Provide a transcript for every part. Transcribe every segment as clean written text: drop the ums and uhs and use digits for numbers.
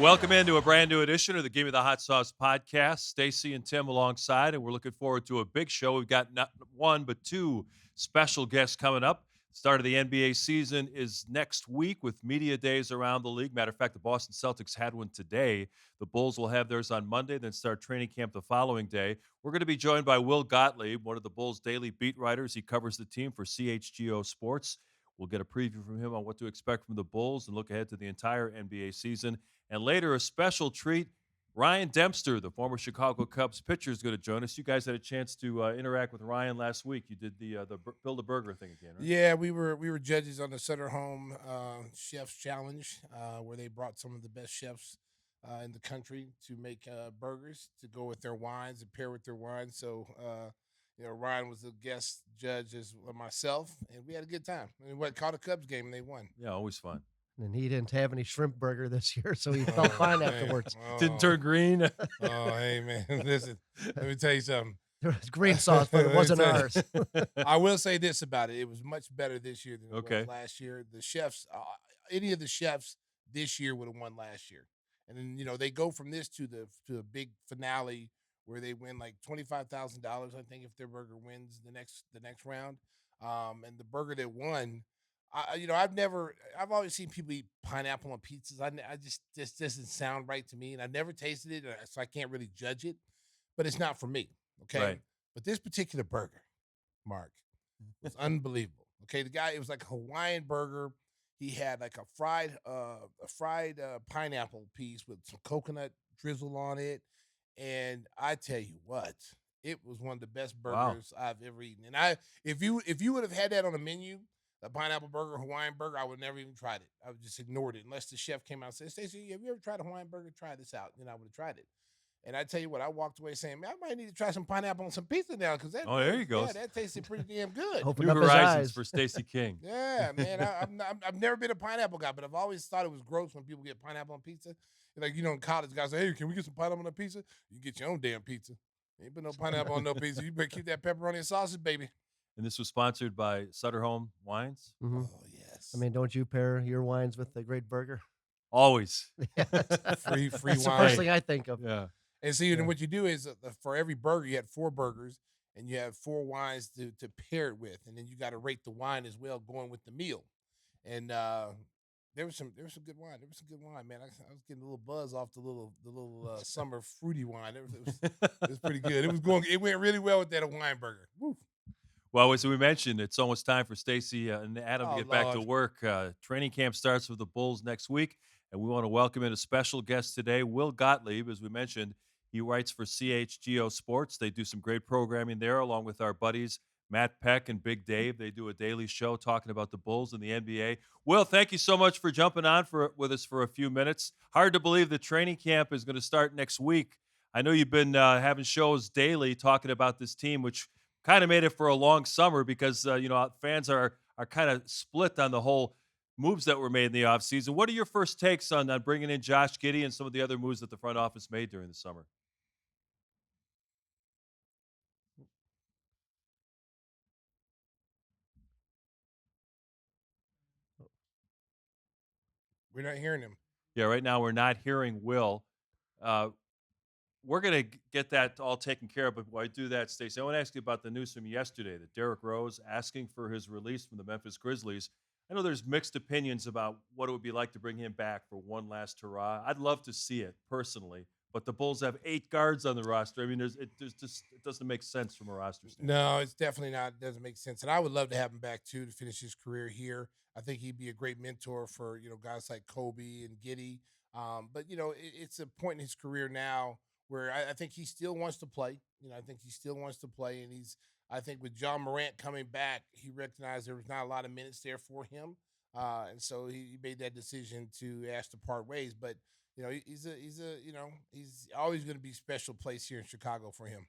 Welcome into a brand new edition of the Gimme the Hot Sauce podcast. Stacey and Tim alongside, and we're looking forward to a big show. We've got not one, but two special guests coming up. Start of the NBA season is next week with media days around the league. Matter of fact, the Boston Celtics had one today. The Bulls will have theirs on Monday, then start training camp the following day. We're going to be joined by Will Gottlieb, one of the Bulls' daily beat writers. He covers the team for CHGO Sports. We'll get a preview from him on what to expect from the Bulls and look ahead to the entire NBA season. And later, a special treat. Ryan Dempster, the former Chicago Cubs pitcher, is going to join us. You guys had a chance to interact with Ryan last week. You did the Build a Burger thing again, right? Yeah, we were judges on the Sutter Home Chefs Challenge, where they brought some of the best chefs in the country to make burgers to go with their wines and pair with their wines. So, Ryan was a guest judge as myself, and we had a good time. And we caught a Cubs game, and they won. Yeah, always fun. And he didn't have any shrimp burger this year, so he felt fine man. afterwards. Didn't turn green. Hey, man, listen, let me tell you something. There was green sauce, but it wasn't ours. I will say this about it. It was much better this year than it Okay. was last year. The chefs, any of the chefs this year would have won last year. And then, they go from this to a big finale where they win like $25,000, I think, if their burger wins the next round. And the burger that won, I've always seen people eat pineapple on pizzas. I just doesn't sound right to me, and I've never tasted it, so I can't really judge it. But it's not for me, okay? Right. But this particular burger, Mark, was unbelievable. Okay, the guy, it was like a Hawaiian burger. He had like a fried pineapple piece with some coconut drizzle on it, and I tell you what, it was one of the best Wow. burgers I've ever eaten. And if you would have had that on a menu, a pineapple burger, Hawaiian burger, I would never even tried it. I would just ignored it unless the chef came out and said, "Stacey, have you ever tried a Hawaiian burger? Try this out." Then I would have tried it. And I tell you what, I walked away saying, "Man, I might need to try some pineapple on some pizza now because that." Oh, there you go. Yeah, that tasted pretty damn good. Open New up his horizons eyes. for Stacey King. Yeah, man. I've never been a pineapple guy, but I've always thought it was gross when people get pineapple on pizza. Like, in college, guys say, "Hey, can we get some pineapple on a pizza?" You get your own damn pizza. Ain't put no pineapple on no pizza. You better keep that pepperoni and sausage, baby. And this was sponsored by Sutter Home Wines. Mhm. Oh, yes. I mean, don't you pair your wines with the great burger? Always. free That's wine. the first thing I think of. Yeah. And see, Yeah. and what you do is for every burger, you had 4 burgers, and you have 4 wines to pair it with, and then you got to rate the wine as well, going with the meal. And there was some good wine. There was some good wine, man. I was getting a little buzz off the little summer fruity wine. It was pretty good. It went really well with that Hawaiian burger. Woo. Well, as we mentioned, it's almost time for Stacey and Adam to Oh, get back to Lord. work. Training camp starts with the Bulls next week, and we want to welcome in a special guest today, Will Gottlieb. As we mentioned, he writes for CHGO Sports. They do some great programming there, along with our buddies Matt Peck and Big Dave. They do a daily show talking about the Bulls and the NBA. Will, thank you so much for jumping on with us for a few minutes. Hard to believe that training camp is going to start next week. I know you've been having shows daily talking about this team, which kind of made it for a long summer because fans are kind of split on the whole moves that were made in the offseason. What are your first takes on bringing in Josh Giddey and some of the other moves that the front office made during the summer? We're not hearing him. Yeah, right now we're not hearing Will. We're going to get that all taken care of, but while I do that, Stacey, I want to ask you about the news from yesterday that Derrick Rose asking for his release from the Memphis Grizzlies. I know there's mixed opinions about what it would be like to bring him back for one last hurrah. I'd love to see it personally, but the Bulls have 8 guards on the roster. I mean, it doesn't make sense from a roster standpoint. No, it's definitely not. It doesn't make sense. And I would love to have him back too to finish his career here. I think he'd be a great mentor for guys like Kobe and Giddy. But it's a point in his career now where I think he still wants to play. I think he still wants to play, and I think with John Morant coming back, he recognized there was not a lot of minutes there for him, and so he made that decision to ask to part ways. But he's always going to be a special place here in Chicago for him.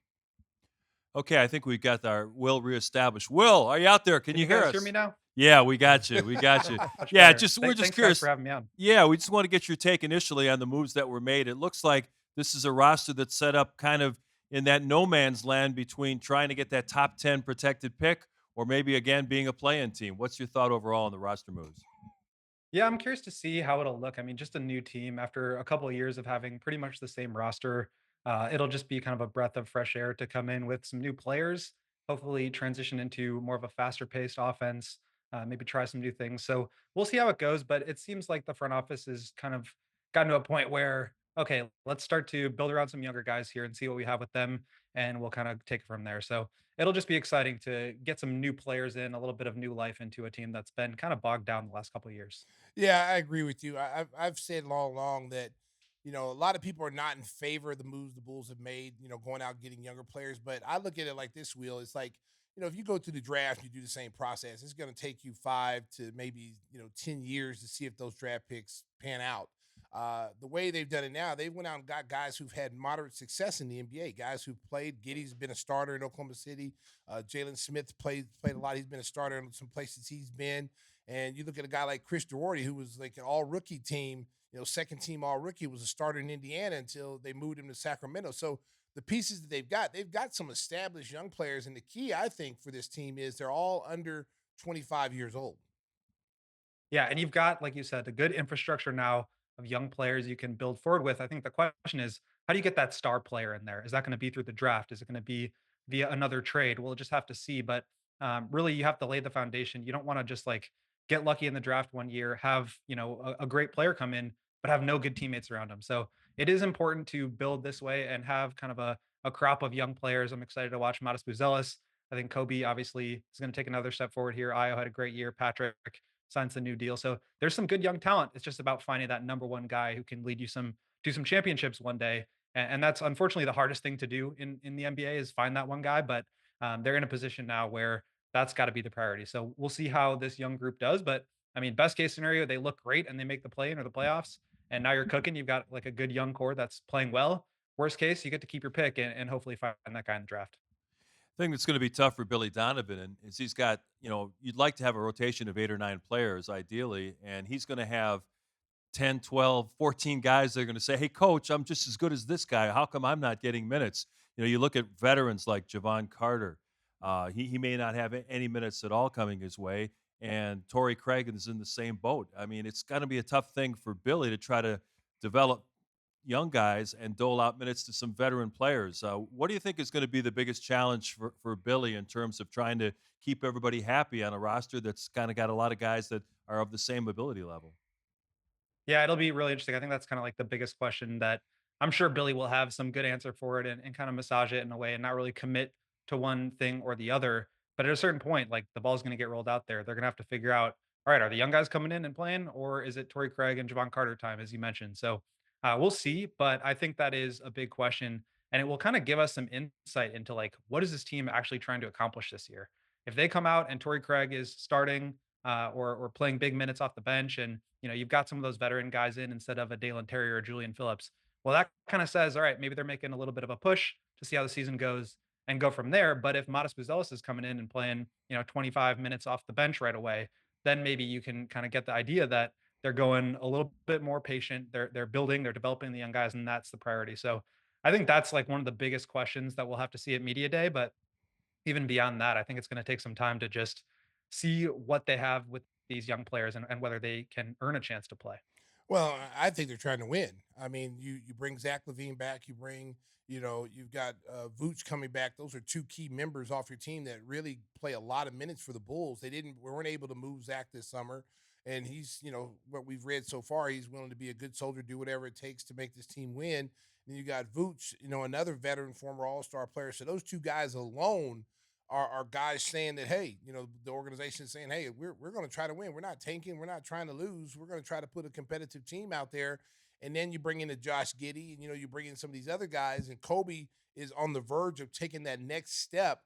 Okay, I think we got our Will reestablished. Will, are you out there? Can you hear guys us? hear me now? Yeah, we got you. We got you. Much Yeah, better. we're just Thanks, curious. guys, for having me on. Yeah, we just want to get your take initially on the moves that were made. It looks like this is a roster that's set up kind of in that no man's land between trying to get that top 10 protected pick or maybe again being a play-in team. What's your thought overall on the roster moves? Yeah, I'm curious to see how it'll look. I mean, just a new team after a couple of years of having pretty much the same roster. It'll just be kind of a breath of fresh air to come in with some new players, hopefully transition into more of a faster paced offense, maybe try some new things. So we'll see how it goes. But it seems like the front office is kind of gotten to a point where, okay, let's start to build around some younger guys here and see what we have with them. And we'll kind of take it from there. So it'll just be exciting to get some new players in, a little bit of new life into a team that's been kind of bogged down the last couple of years. Yeah, I agree with you. I've said all along that a lot of people are not in favor of the moves the Bulls have made. Going out getting younger players, but I look at it like this. Wheel, it's like if you go to the draft, you do the same process. It's going to take you 5 to maybe 10 years to see if those draft picks pan out. The way they've done it now, they went out and got guys who've had moderate success in the NBA. Guys who've played. Giddy's been a starter in Oklahoma City. Jalen Smith played a lot. He's been a starter in some places he's been. And you look at a guy like Chris Duarte, who was like an all rookie team, second team all rookie, was a starter in Indiana until they moved him to Sacramento. So the pieces that they've got some established young players. And the key, I think, for this team is they're all under 25 years old. Yeah, and you've got, like you said, a good infrastructure now of young players you can build forward with. I think the question is, how do you get that star player in there? Is that going to be through the draft? Is it going to be via another trade? We'll just have to see. But really, you have to lay the foundation. You don't want to just like get lucky in the draft one year, have a great player come in, but have no good teammates around him. So it is important to build this way and have kind of a crop of young players. I'm excited to watch Modest Buzelis. I think Kobe obviously is going to take another step forward here. Io had a great year. Patrick signs the new deal. So there's some good young talent. It's just about finding that number one guy who can lead you to some championships one day. And that's unfortunately the hardest thing to do in the NBA is find that one guy. But they're in a position now where that's got to be the priority. So we'll see how this young group does. But I mean, best case scenario, they look great and they make the play in or the playoffs. And now you're cooking. You've got like a good young core that's playing well. Worst case, you get to keep your pick and hopefully find that guy in the draft. Thing that's going to be tough for Billy Donovan and is he's got, you'd like to have a rotation of 8 or 9 players ideally, and he's going to have 10, 12, 14 guys that are going to say, "Hey, coach, I'm just as good as this guy. How come I'm not getting minutes?" You look at veterans like Javon Carter. He may not have any minutes at all coming his way, and Torrey Craig is in the same boat. I mean, it's going to be a tough thing for Billy to try to develop young guys and dole out minutes to some veteran players. What do you think is going to be the biggest challenge for Billy in terms of trying to keep everybody happy on a roster that's kind of got a lot of guys that are of the same ability level? Yeah, it'll be really interesting. I think that's kind of like the biggest question that I'm sure Billy will have some good answer for it and kind of massage it in a way and not really commit to one thing or the other. But at a certain point, like the ball's going to get rolled out there. They're going to have to figure out, all right, are the young guys coming in and playing, or is it Torrey Craig and Javon Carter time, as you mentioned? So we'll see. But I think that is a big question. And it will kind of give us some insight into like, what is this team actually trying to accomplish this year? If they come out and Torrey Craig is starting or playing big minutes off the bench, and you've got some of those veteran guys in instead of a Dalen Terry or Julian Phillips. Well, that kind of says, all right, maybe they're making a little bit of a push to see how the season goes and go from there. But if Modest Buzelis is coming in and playing 25 minutes off the bench right away, then maybe you can kind of get the idea that they're going a little bit more patient. They're building, they're developing the young guys, and that's the priority. So I think that's like one of the biggest questions that we'll have to see at media day. But even beyond that, I think it's going to take some time to just see what they have with these young players and whether they can earn a chance to play. Well, I think they're trying to win. I mean, you bring Zach Levine back. You've got Vooch coming back. Those are two key members off your team that really play a lot of minutes for the Bulls. We weren't able to move Zach this summer, and he's, what we've read so far, he's willing to be a good soldier, do whatever it takes to make this team win. And you got Vooch, another veteran, former All Star player. So those two guys alone are guys saying that, hey, the organization is saying, hey, we're going to try to win. We're not tanking. We're not trying to lose. We're going to try to put a competitive team out there. And then you bring in a Josh Giddey, and you bring in some of these other guys, and Kobe is on the verge of taking that next step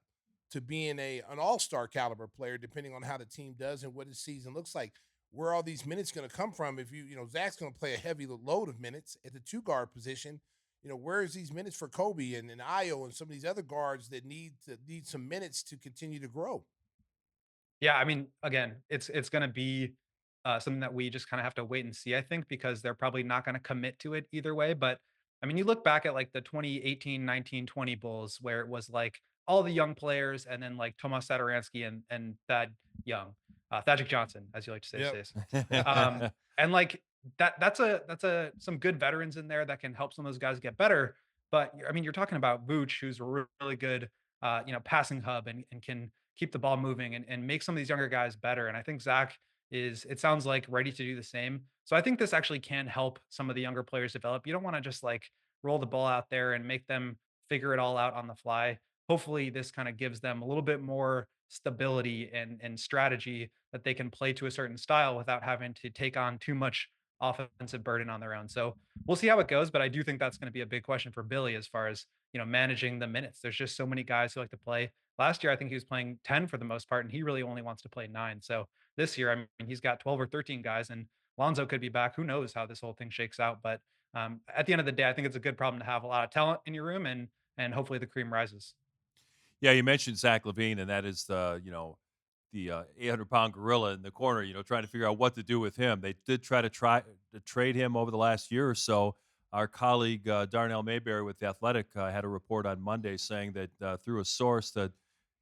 to being an all-star caliber player, depending on how the team does and what his season looks like. Where are all these minutes going to come from? If Zach's going to play a heavy load of minutes at the two guard position, where is these minutes for Kobe and Io and some of these other guards that need some minutes to continue to grow? Yeah, I mean, again, it's going to be something that we just kind of have to wait and see. I think because they're probably not going to commit to it either way. But I mean, you look back at like the 2018, 19, 20 Bulls, where it was like all the young players, and then like Tomas Satoransky and Thad Young. Thaddeus Johnson, as you like to say, Yep. Stace. Um, and like that's a some good veterans in there that can help some of those guys get better. But I mean, you're talking about Vooch, who's a really good passing hub and can keep the ball moving and make some of these younger guys better. And I think Zach is, it sounds like, ready to do the same. So I think this actually can help some of the younger players develop. You don't want to just like roll the ball out there and make them figure it all out on the fly. Hopefully this kind of gives them a little bit more stability and strategy that they can play to a certain style without having to take on too much offensive burden on their own. So we'll see how it goes, but I do think that's going to be a big question for Billy as far as, managing the minutes. There's just so many guys who like to play. Last year I think he was playing 10 for the most part and he really only wants to play 9. So this year, I mean, he's got 12 or 13 guys and Lonzo could be back. Who knows how this whole thing shakes out, but at the end of the day, I think it's a good problem to have a lot of talent in your room and hopefully the cream rises. Yeah, you mentioned Zach Levine, and that is the 800-pound gorilla in the corner. Trying to figure out what to do with him. They did try to trade him over the last year or so. Our colleague Darnell Mayberry with the Athletic had a report on Monday saying that through a source that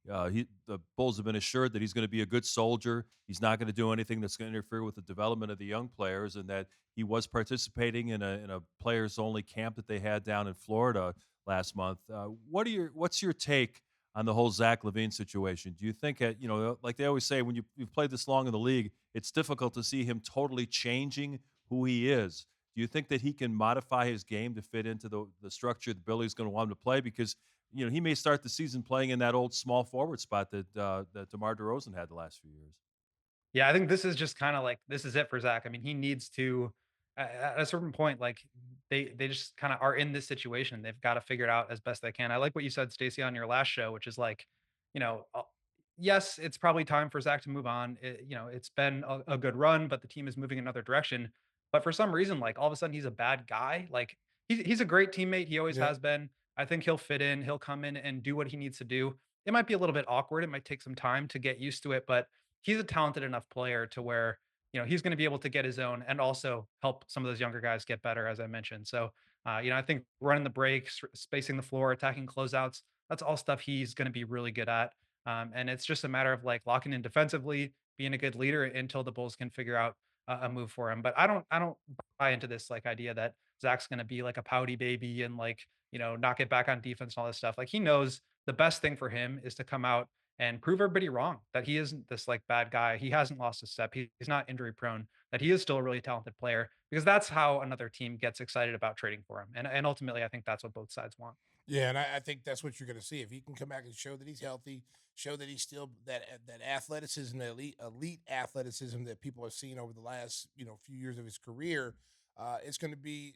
the Bulls have been assured that he's going to be a good soldier. He's not going to do anything that's going to interfere with the development of the young players, and that he was participating in a players only camp that they had down in Florida last month. What's your take on the whole Zach Levine situation? Do you think, like they always say, when you've played this long in the league, it's difficult to see him totally changing who he is? Do you think that he can modify his game to fit into the structure that Billy's going to want him to play? Because he may start the season playing in that old small forward spot that DeMar DeRozan had the last few years. Yeah, I think this is just kind of like this is it for Zach. I mean, he needs to at a certain point, like they just kind of are in this situation. They've got to figure it out as best they can. I like what you said, Stacey, on your last show, which is like, you know, uh, yes, it's probably time for Zach to move on. It's been a good run, but the team is moving another direction. But for some reason, like all of a sudden, he's a bad guy. Like he's a great teammate. He always Yep. has been. I think he'll fit in. He'll come in and do what he needs to do. It might be a little bit awkward. It might take some time to get used to it, but he's a talented enough player to where he's going to be able to get his own and also help some of those younger guys get better, as I mentioned. So I think running the breaks, spacing the floor, attacking closeouts, that's all stuff he's going to be really good at. And it's just a matter of like locking in defensively, being a good leader until the Bulls can figure out a move for him. But I don't buy into this like idea that Zach's going to be like a pouty baby and like not get back on defense and all this stuff. Like he knows the best thing for him is to come out and prove everybody wrong that he isn't this like bad guy. He hasn't lost a step. He's not injury prone. That he is still a really talented player because that's how another team gets excited about trading for him. And ultimately, I think that's what both sides want. Yeah, and I think that's what you're going to see if he can come back and show that he's healthy, show that he's still that athleticism, that elite athleticism that people have seen over the last few years of his career. It's going to be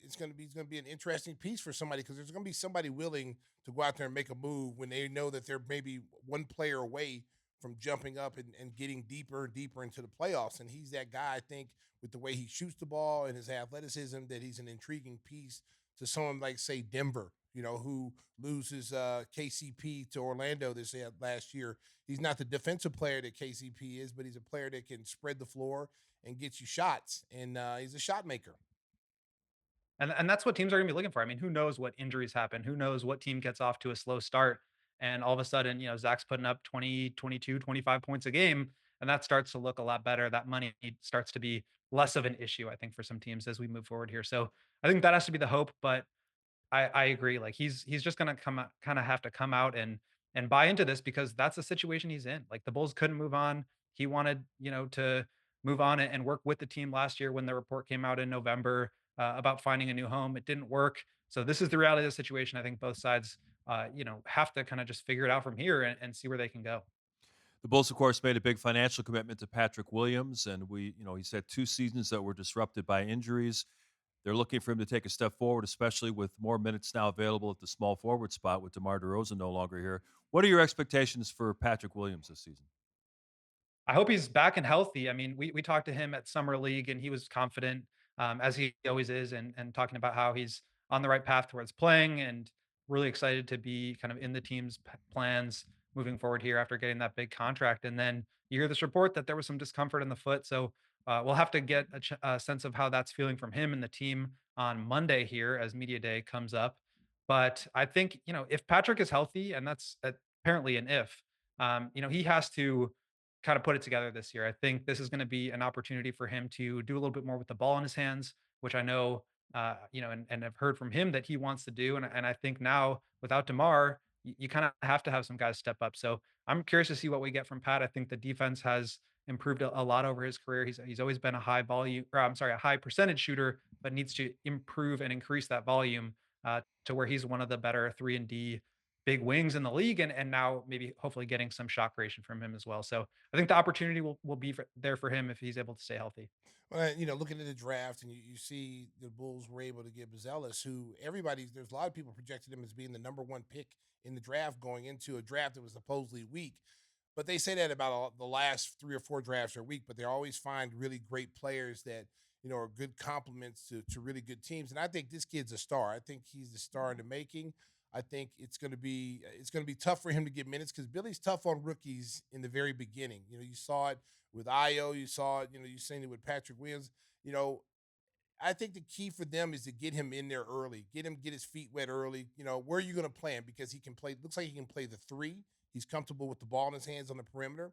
an interesting piece for somebody because there's going to be somebody willing to go out there and make a move when they know that they're maybe one player away from jumping up and getting deeper and deeper into the playoffs. And he's that guy, I think, with the way he shoots the ball and his athleticism, that he's an intriguing piece to someone like, say, Denver, who loses KCP to Orlando last year. He's not the defensive player that KCP is, but he's a player that can spread the floor and get you shots, and he's a shot maker. And that's what teams are going to be looking for. I mean, who knows what injuries happen? Who knows what team gets off to a slow start? And all of a sudden, Zach's putting up 20, 22, 25 points a game. And that starts to look a lot better. That money starts to be less of an issue, I think, for some teams as we move forward here. So I think that has to be the hope. But I agree. Like he's just gonna come out, kind of have to come out and buy into this because that's the situation he's in. Like the Bulls couldn't move on. He wanted, to move on and work with the team last year when the report came out in November about finding a new home. It didn't work. So this is the reality of the situation. I think both sides, have to kind of just figure it out from here and see where they can go. The Bulls, of course, made a big financial commitment to Patrick Williams, and he's had 2 seasons that were disrupted by injuries. They're looking for him to take a step forward, especially with more minutes now available at the small forward spot with DeMar DeRozan no longer here. What are your expectations for Patrick Williams this season? I hope he's back and healthy. I mean, we talked to him at summer league, and he was confident, as he always is, and talking about how he's on the right path towards playing, and really excited to be kind of in the team's plans moving forward here after getting that big contract. And then you hear this report that there was some discomfort in the foot, so we'll have to get a sense of how that's feeling from him and the team on Monday here as media day comes up. But I think if Patrick is healthy, and that's apparently an if, he has to kind of put it together this year. I think this is going to be an opportunity for him to do a little bit more with the ball in his hands, which I know, and I've heard from him that he wants to do. And I think now without DeMar, you kind of have to have some guys step up. So I'm curious to see what we get from Pat. I think the defense has improved a lot over his career. He's always been a high volume, or I'm sorry, a high percentage shooter, but needs to improve and increase that volume to where he's one of the better 3 and D big wings in the league, and now maybe hopefully getting some shot creation from him as well. So I think the opportunity will be there for him if he's able to stay healthy. Well, looking at the draft, and you see the Bulls were able to get Buzelis, who there's a lot of people projected him as being the number one pick in the draft going into a draft that was supposedly weak. But they say that about the last 3 or 4 drafts are weak, but they always find really great players that are good complements to really good teams. And I think this kid's a star. I think he's the star in the making. I think it's gonna be tough for him to get minutes because Billy's tough on rookies in the very beginning. You saw it with Io, you saw it, you've seen it with Patrick Williams. You know, I think the key for them is to get him in there early, get his feet wet early. Where are you going to play him? Because he can play. Looks like he can play the three. He's comfortable with the ball in his hands on the perimeter.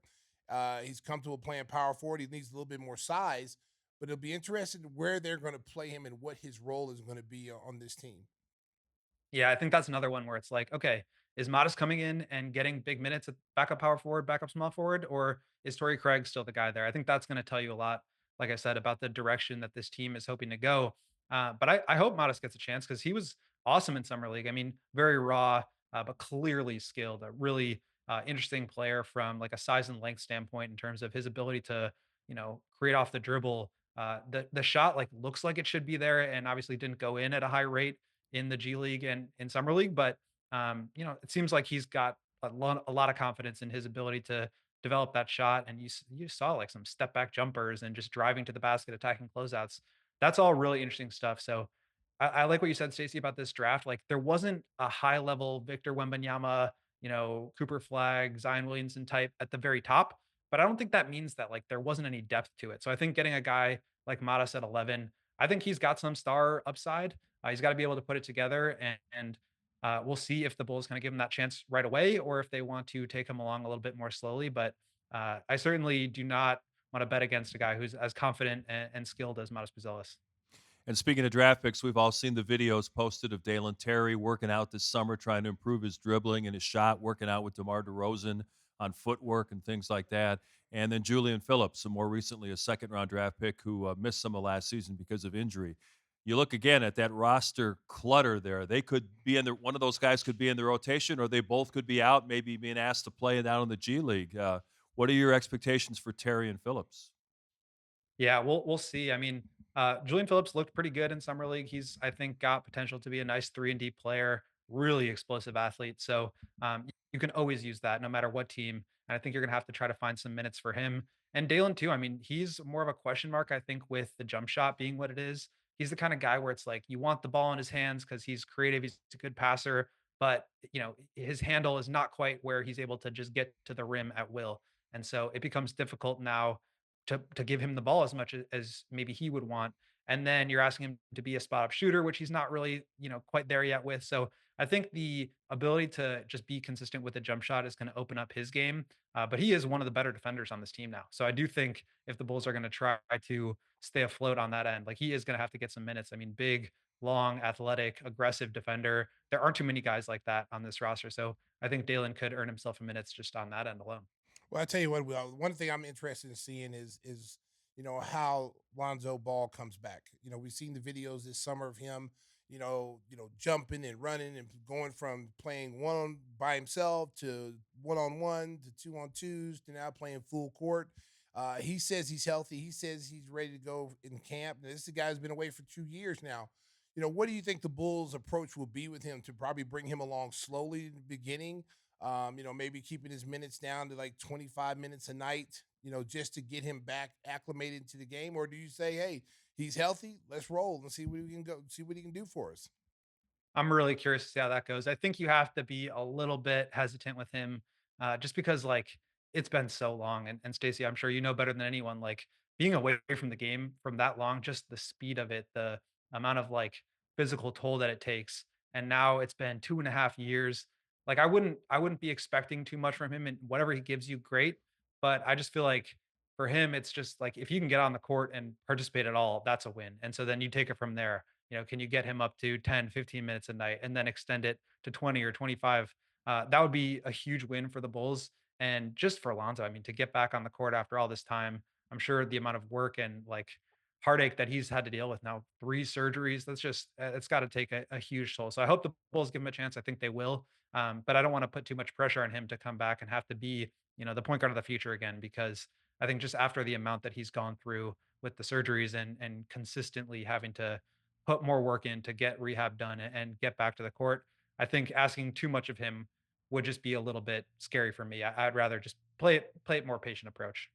He's comfortable playing power forward. He needs a little bit more size, but it'll be interesting where they're going to play him and what his role is going to be on this team. Yeah, I think that's another one where it's like, okay, is Modest coming in and getting big minutes at backup power forward, backup small forward, or is Torrey Craig still the guy there? I think that's going to tell you a lot, like I said, about the direction that this team is hoping to go. But I hope Modest gets a chance because he was awesome in summer league. I mean, very raw, but clearly skilled. A really interesting player from like a size and length standpoint in terms of his ability to, create off the dribble. The shot like looks like it should be there, and obviously didn't go in at a high rate in the G League and in summer league, but it seems like he's got a lot of confidence in his ability to develop that shot. And you saw like some step back jumpers and just driving to the basket, attacking closeouts. That's all really interesting stuff. So I like what you said, Stacey, about this draft. Like there wasn't a high level Victor Wembanyama, Cooper Flag, Zion Williamson type at the very top. But I don't think that means that like there wasn't any depth to it. So I think getting a guy like Matas at 11, I think he's got some star upside. He's got to be able to put it together, and we'll see if the Bulls kind of give him that chance right away, or if they want to take him along a little bit more slowly. But I certainly do not want to bet against a guy who's as confident and skilled as Modest Buzelis. And speaking of draft picks, we've all seen the videos posted of Dalen Terry working out this summer, trying to improve his dribbling and his shot, working out with DeMar DeRozan on footwork and things like that. And then Julian Phillips, and more recently a second-round draft pick who missed some of last season because of injury. You look again at that roster clutter there. They could be in the one of those guys could be in the rotation, or they both could be out, maybe being asked to play down in the G League. What are your expectations for Terry and Phillips? Yeah, we'll see. I mean, Julian Phillips looked pretty good in summer league. He's I think got potential to be a nice 3 and D player, really explosive athlete. So you can always use that no matter what team. And I think you're gonna have to try to find some minutes for him. And Dalen too. I mean, he's more of a question mark, I think, with the jump shot being what it is. He's the kind of guy where it's like you want the ball in his hands because he's creative, he's a good passer, but his handle is not quite where he's able to just get to the rim at will. And so it becomes difficult now to give him the ball as much as maybe he would want. And then you're asking him to be a spot up shooter, which he's not really, quite there yet with. So I think the ability to just be consistent with the jump shot is going to open up his game. But he is one of the better defenders on this team now. So I do think if the Bulls are going to try to stay afloat on that end, like he is going to have to get some minutes. I mean, big, long, athletic, aggressive defender. There aren't too many guys like that on this roster. So I think Dalen could earn himself a minutes just on that end alone. Well, I tell you what, one thing I'm interested in seeing is how Lonzo Ball comes back. We've seen the videos this summer of him, jumping and running and going from playing one by himself to 1-on-1 to 2-on-2s to now playing full court. He says he's healthy. He says he's ready to go in camp. This is a guy who's been away for 2 years now. What do you think the Bulls' approach will be with him to probably bring him along slowly in the beginning? Maybe keeping his minutes down to like 25 minutes a night, just to get him back acclimated to the game? Or do you say, hey, he's healthy, let's roll and see what he can do for us? I'm really curious to see how that goes. I think you have to be a little bit hesitant with him, just because like it's been so long. And Stacey, I'm sure you know better than anyone. Like being away from the game from that long, just the speed of it, the amount of like physical toll that it takes. And now it's been 2.5 years. Like I wouldn't be expecting too much from him, and whatever he gives you, great. But I just feel like for him, it's just like if you can get on the court and participate at all, that's a win. And so then you take it from there. Can you get him up to 10, 15 minutes a night and then extend it to 20 or 25? That would be a huge win for the Bulls. And just for Lonzo, I mean, to get back on the court after all this time, I'm sure the amount of work and like heartache that he's had to deal with now, 3 surgeries, that's just, it's got to take a huge toll. So I hope the Bulls give him a chance. I think they will. But I don't want to put too much pressure on him to come back and have to be, the point guard of the future again, because I think just after the amount that he's gone through with the surgeries and consistently having to put more work in to get rehab done and get back to the court, I think asking too much of him would just be a little bit scary for me. I'd rather just play it more patient approach.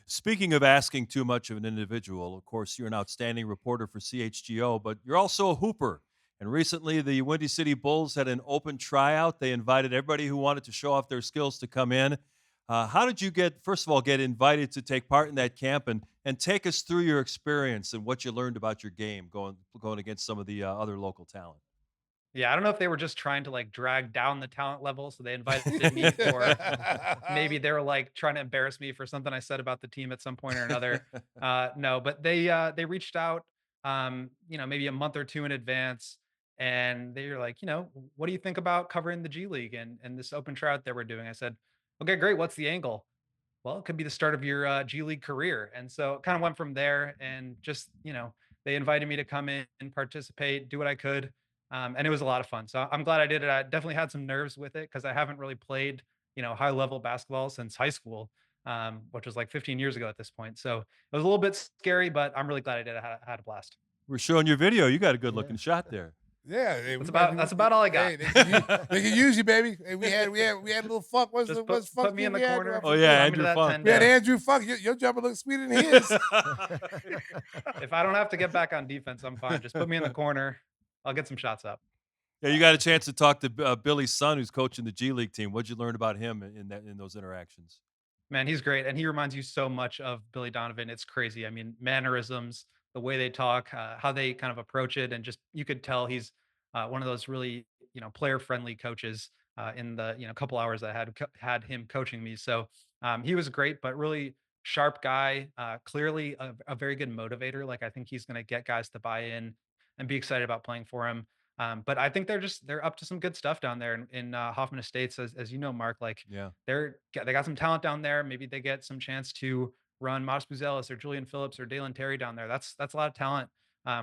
Speaking of asking too much of an individual, of course, you're an outstanding reporter for CHGO, but you're also a hooper. And recently, the Windy City Bulls had an open tryout. They invited everybody who wanted to show off their skills to come in. How did you first of all, get invited to take part in that camp, and take us through your experience and what you learned about your game going against some of the other local talent? Yeah, I don't know if they were just trying to like drag down the talent level, so they invited me, or maybe they were like trying to embarrass me for something I said about the team at some point or another. No, but they reached out, maybe a month or two in advance, and they were like, what do you think about covering the G League and this open tryout that we're doing? I said, okay, great. What's the angle? Well, it could be the start of your G League career. And so it kind of went from there. And just, they invited me to come in and participate, do what I could. And it was a lot of fun. So I'm glad I did it. I definitely had some nerves with it because I haven't really played, high level basketball since high school, which was like 15 years ago at this point. So it was a little bit scary, but I'm really glad I did it. I had a blast. We're showing your video. You got a good Yeah. looking shot there. Yeah, hey, That's about all I got. Hey, they can use you, baby. Hey, we had a little funk. Just What's put funk me in we the had? corner. Oh, yeah, Slide me to Andrew that Funk. 10 We had down. Andrew Funk. Your jumper looks sweeter than his. If I don't have to get back on defense, I'm fine. Just put me in the corner. I'll get some shots up. Yeah, you got a chance to talk to Billy's son, who's coaching the G League team. What'd you learn about him in those interactions? Man, he's great, and he reminds you so much of Billy Donovan. It's crazy. I mean, mannerisms, the way they talk, how they kind of approach it, and just you could tell he's one of those really player friendly coaches. In the couple hours that I had him coaching me, so he was great, but really sharp guy. Clearly a very good motivator. Like I think he's going to get guys to buy in and be excited about playing for him. But I think they're up to some good stuff down there in Hoffman Estates, as you know, Mark. Like Yeah. they got some talent down there. Maybe they get some chance to run Modest Buzelis or Julian Phillips or Dalen Terry down there. That's a lot of talent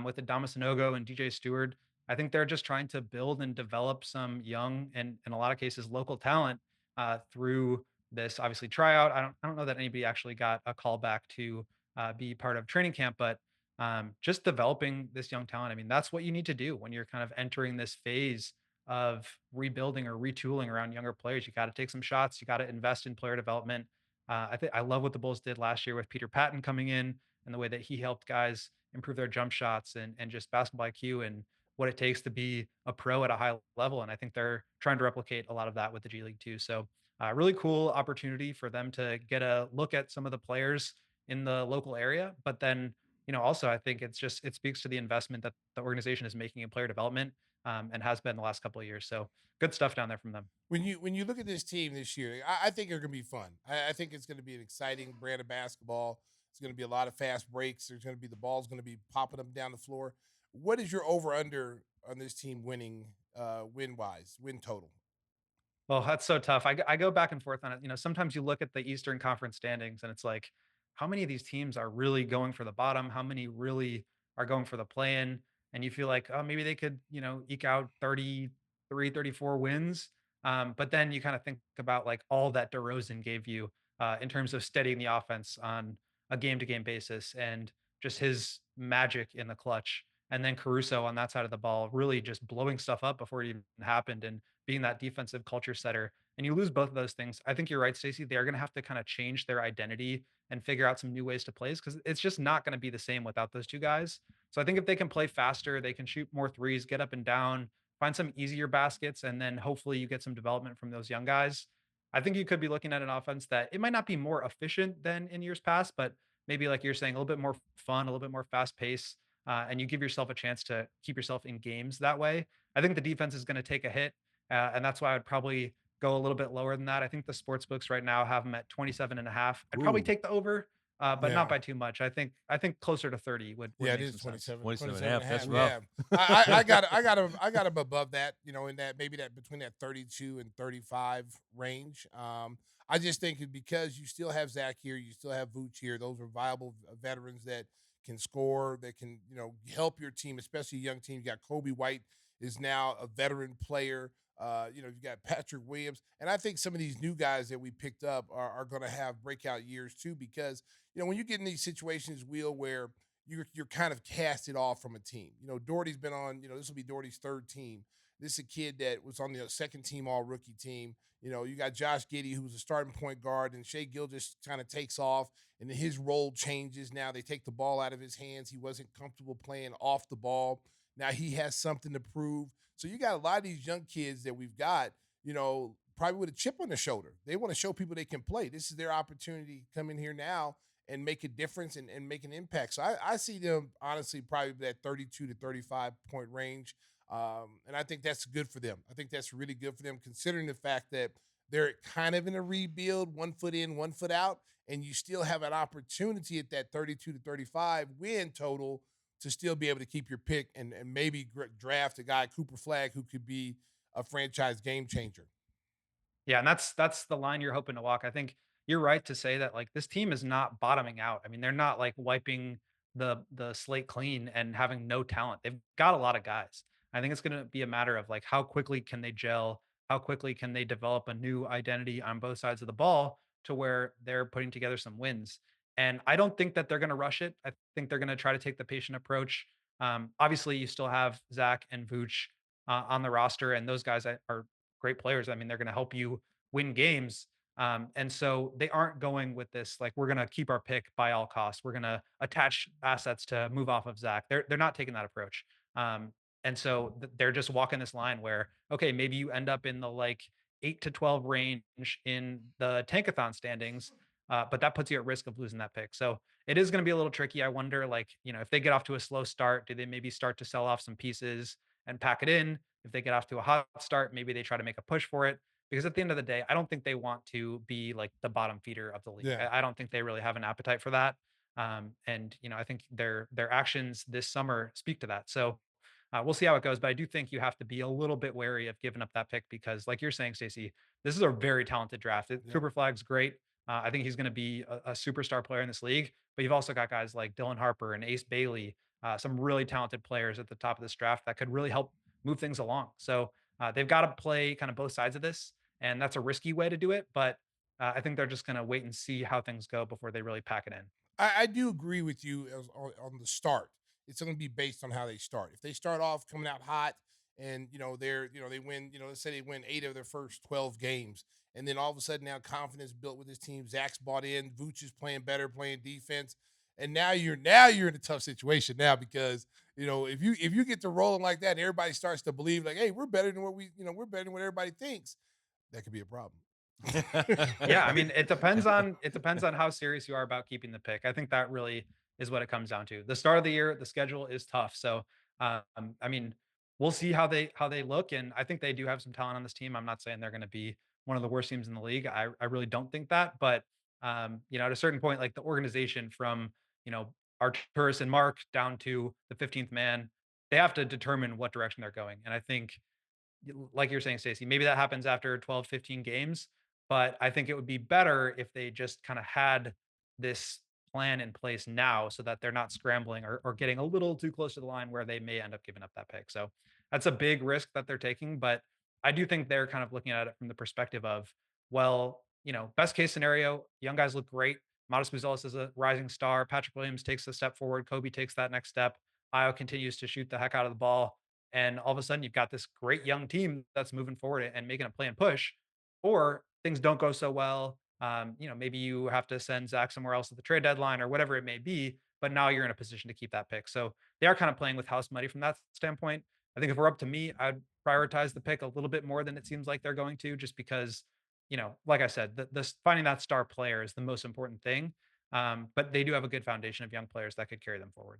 with the Damasinogo and DJ Stewart. I think they're just trying to build and develop some young and in a lot of cases local talent through this obviously tryout. I don't know that anybody actually got a call back to be part of training camp, but just developing this young talent. I mean, that's what you need to do when you're kind of entering this phase of rebuilding or retooling around younger players. You got to take some shots. You got to invest in player development. I think I love what the Bulls did last year with Peter Patton coming in and the way that he helped guys improve their jump shots and just basketball IQ and what it takes to be a pro at a high level. And I think they're trying to replicate a lot of that with the G League too. So really cool opportunity for them to get a look at some of the players in the local area. But then, also I think it speaks to the investment that the organization is making in player development and has been the last couple of years. So good stuff down there from them. When you look at this team this year, I think they're going to be fun. I think it's going to be an exciting brand of basketball. It's going to be a lot of fast breaks. There's going to be the ball's going to be popping them down the floor. What is your over under on this team winning win total? Well, that's so tough. I go back and forth on it. Sometimes you look at the Eastern Conference standings and it's like, how many of these teams are really going for the bottom? How many really are going for the play-in? And you feel like, oh, maybe they could, eke out 33, 34 wins. But then you kind of think about like all that DeRozan gave you in terms of steadying the offense on a game-to-game basis and just his magic in the clutch. And then Caruso on that side of the ball really just blowing stuff up before it even happened. And being that defensive culture setter, and you lose both of those things. I think you're right, Stacey. They're going to have to kind of change their identity and figure out some new ways to play because it's just not going to be the same without those two guys. So I think if they can play faster, they can shoot more threes, get up and down, find some easier baskets, and then hopefully you get some development from those young guys. I think you could be looking at an offense that it might not be more efficient than in years past, but maybe like you're saying, a little bit more fun, a little bit more fast pace, and you give yourself a chance to keep yourself in games that way. I think the defense is going to take a hit and that's why I would probably go a little bit lower than that. I think the sports books right now have him at 27.5. I'd probably Ooh, take the over, but not Yeah. by too much. I think closer to 30 would Yeah, it make is some sense. 27, 27 and a 27 and half. a That's half. rough. Yeah. I got him above that, in that maybe that between that 32 and 35 range. I just think because you still have Zach here, you still have Vooch here. Those are viable veterans that can score, that can, help your team, especially a young team. You got Kobe White is now a veteran player. You got Patrick Williams. And I think some of these new guys that we picked up are going to have breakout years too, because, when you get in these situations, Will, where you're kind of casted off from a team. Doherty's been on, this will be Doherty's third team. This is a kid that was on the second team all rookie team. You got Josh Giddey, who's a starting point guard, and Shea just kind of takes off, and then his role changes. Now they take the ball out of his hands. He wasn't comfortable playing off the ball. Now he has something to prove. So you got a lot of these young kids that we've got, probably with a chip on their shoulder. They want to show people they can play. This is their opportunity to come in here now and make a difference and make an impact. So I see them, honestly, probably that 32 to 35 point range. And I think that's good for them. I think that's really good for them, considering the fact that they're kind of in a rebuild, 1 foot in, 1 foot out, and you still have an opportunity at that 32 to 35 win total to still be able to keep your pick and maybe draft a guy, Cooper Flag, who could be a franchise game changer. Yeah, and that's the line you're hoping to walk. I think you're right to say that like this team is not bottoming out. I mean, they're not like wiping the slate clean and having no talent. They've got a lot of guys. I think it's going to be a matter of like how quickly can they gel? How quickly can they develop a new identity on both sides of the ball to where they're putting together some wins? And I don't think that they're going to rush it. I think they're going to try to take the patient approach. Obviously, you still have Zach and Vooch on the roster, and those guys are great players. I mean, they're going to help you win games. And so they aren't going with this like we're going to keep our pick by all costs. We're going to attach assets to move off of Zach. They're not taking that approach. And so they're just walking this line where okay, maybe you end up in the like 8 to 12 range in the tankathon standings, but that puts you at risk of losing that pick. So it is going to be a little tricky. I wonder, like if they get off to a slow start, do they maybe start to sell off some pieces and pack it in? If they get off to a hot start, maybe they try to make a push for it because at the end of the day, I don't think they want to be like the bottom feeder of the league. Yeah. I don't think they really have an appetite for that. And I think their actions this summer speak to that. So we'll see how it goes. But I do think you have to be a little bit wary of giving up that pick because, like you're saying, Stacey, this is a very talented draft. Yeah. Cooper Flag's great. I think he's going to be a superstar player in this league. But you've also got guys like Dylan Harper and Ace Bailey, some really talented players at the top of this draft that could really help move things along. So they've got to play kind of both sides of this, and that's a risky way to do it. But I think they're just going to wait and see how things go before they really pack it in. I do agree with you on the start. It's going to be based on how they start. If they start off coming out hot and they win, let's say they win 8 of their first 12 games, and then all of a sudden now confidence built with this team. Zach's bought in, Vooch is playing better, playing defense, and now you're in a tough situation now because if you get to rolling like that, and everybody starts to believe like, hey, we're better than we're better than what everybody thinks. That could be a problem. Yeah, I mean, it depends on how serious you are about keeping the pick. I think that really is what it comes down to. The start of the year, the schedule is tough. So, I mean, we'll see how they look, and I think they do have some talent on this team. I'm not saying they're going to be one of the worst teams in the league. I really don't think that, but at a certain point, like the organization from Arturus and Mark down to the 15th man, they have to determine what direction they're going. And I think like you're saying, Stacey, maybe that happens after 12, 15 games. But I think it would be better if they just kind of had this plan in place now so that they're not scrambling or getting a little too close to the line where they may end up giving up that pick. So that's a big risk that they're taking. But I do think they're kind of looking at it from the perspective of, well, best case scenario, young guys look great. Modest Buzelis is a rising star. Patrick Williams takes a step forward. Kobe takes that next step. Io continues to shoot the heck out of the ball. And all of a sudden, you've got this great young team that's moving forward and making a play and push. Or things don't go so well. Maybe you have to send Zach somewhere else at the trade deadline or whatever it may be. But now you're in a position to keep that pick. So they are kind of playing with house money from that standpoint. I think if we're up to me, I'd prioritize the pick a little bit more than it seems like they're going to, just because, like I said, the finding that star player is the most important thing. But they do have a good foundation of young players that could carry them forward.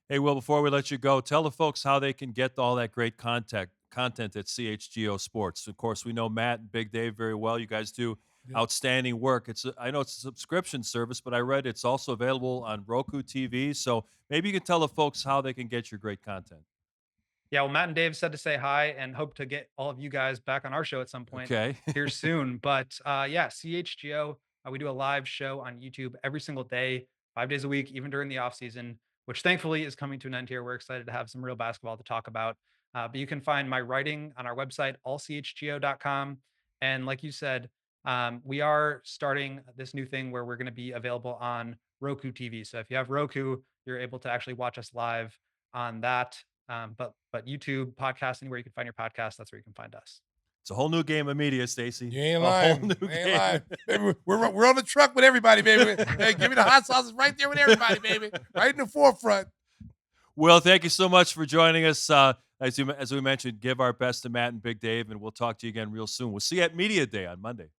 Hey, Will, before we let you go, tell the folks how they can get all that great content content at CHGO Sports. Of course, we know Matt and Big Dave very well. You guys do outstanding work. I know it's a subscription service, but I read it's also available on Roku TV. So maybe you can tell the folks how they can get your great content. Yeah, well, Matt and Dave said to say hi and hope to get all of you guys back on our show at some point Okay. here soon. But yeah, CHGO, we do a live show on YouTube every single day, 5 days a week, even during the off season, which thankfully is coming to an end here. We're excited to have some real basketball to talk about. But you can find my writing on our website, allchgo.com. And like you said, we are starting this new thing where we're going to be available on Roku TV. So if you have Roku, you're able to actually watch us live on that. But YouTube, podcast, anywhere you can find your podcast, that's where you can find us. It's a whole new game of media, Stacey. You ain't A lying. whole new You ain't game. lying. Baby, we're on the truck with everybody, baby. Hey, give me the hot sauces right there with everybody, baby. Right in the forefront. Will, thank you so much for joining us. As we mentioned, give our best to Matt and Big Dave, and we'll talk to you again real soon. We'll see you at Media Day on Monday.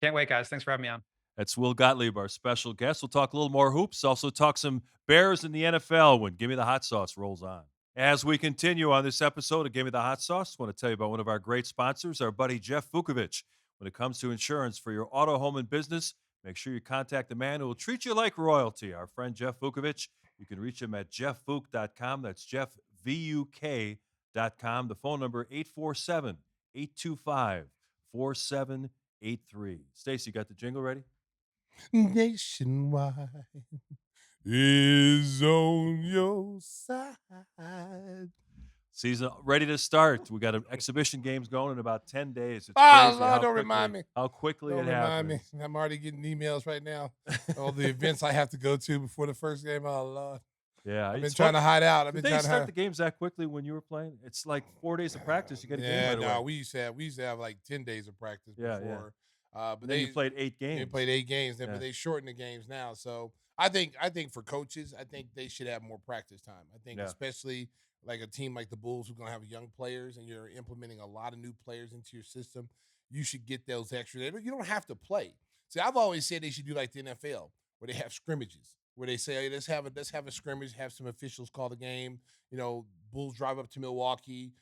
Can't wait, guys. Thanks for having me on. That's Will Gottlieb, our special guest. We'll talk a little more hoops, also talk some Bears in the NFL when Gimme the Hot Sauce rolls on. As we continue on this episode of Gimme the Hot Sauce, I want to tell you about one of our great sponsors, our buddy Jeff Vukovic. When it comes to insurance for your auto, home, and business, make sure you contact the man who will treat you like royalty, our friend Jeff Vukovic. You can reach him at jeffvuk.com. That's Jeff, VUK.com. The phone number, 847-825-4783. Stacey, you got the jingle ready? Nationwide is on your side. Season ready to start. We got exhibition games going in about 10 days. It's Oh, crazy Lord, don't remind me. how quickly Don't it remind happens. me. I'm already getting emails right now. All the events I have to go to before the first game. Oh, Lord. Yeah, I've been trying to hide out. Did they start the games that quickly when you were playing? It's like 4 days of practice. You get a game right away. we used to have like 10 days of practice Yeah, before. But then you played 8 games. They played 8 games, then, Yeah. but they shortened the games now. So I think for coaches, I think they should have more practice time. I think especially like a team like the Bulls who's going to have young players and you're implementing a lot of new players into your system, you should get those extra. You don't have to play. See, I've always said they should do like the NFL where they have scrimmages, where they say, hey, let's have a scrimmage, have some officials call the game. Bulls drive up to Milwaukee.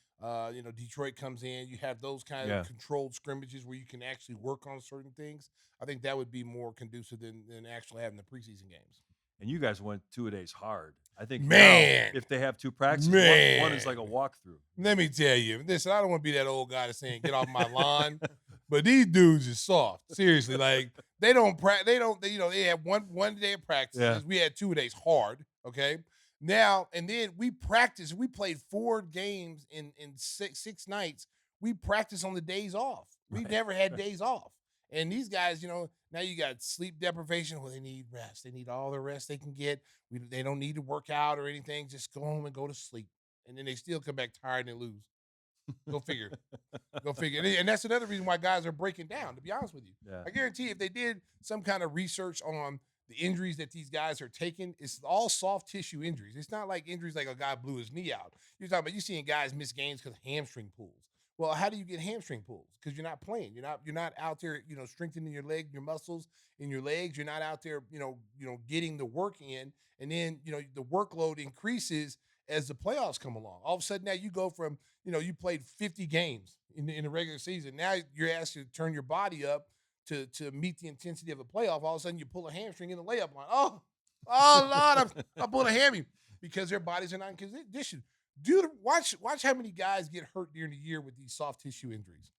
Detroit comes in. You have those kind of controlled scrimmages where you can actually work on certain things. I think that would be more conducive than actually having the preseason games. And you guys went 2 days hard. I think Man. now, if they have 2 practices, one is like a walkthrough. Let me tell you, listen, I don't want to be that old guy that's saying get off my lawn, but these dudes is soft. Seriously, like they have one day of practices. Yeah. We had 2 days hard. Okay. Now and then we practiced. We played 4 games in six nights. We practiced on the days off. We've never had days off. And these guys, now you got sleep deprivation. Well, they need rest. They need all the rest they can get. They don't need to work out or anything. Just go home and go to sleep. And then they still come back tired and lose. Go figure. Go figure. And that's another reason why guys are breaking down, to be honest with you. Yeah. I guarantee if they did some kind of research on the injuries that these guys are taking, it's all soft tissue injuries. It's not like injuries like a guy blew his knee out. You're seeing guys miss games because of hamstring pulls. Well, how do you get hamstring pulls? Because you're not playing. You're not out there, strengthening your leg, your muscles in your legs. You're not out there, getting the work in. And then, the workload increases as the playoffs come along. All of a sudden now you go from, you played 50 games in the regular season. Now you're asked to turn your body up to meet the intensity of a playoff. All of a sudden you pull a hamstring in the layup line. Oh Lord, I pulled a hammy because their bodies are not in condition. Dude, watch how many guys get hurt during the year with these soft tissue injuries.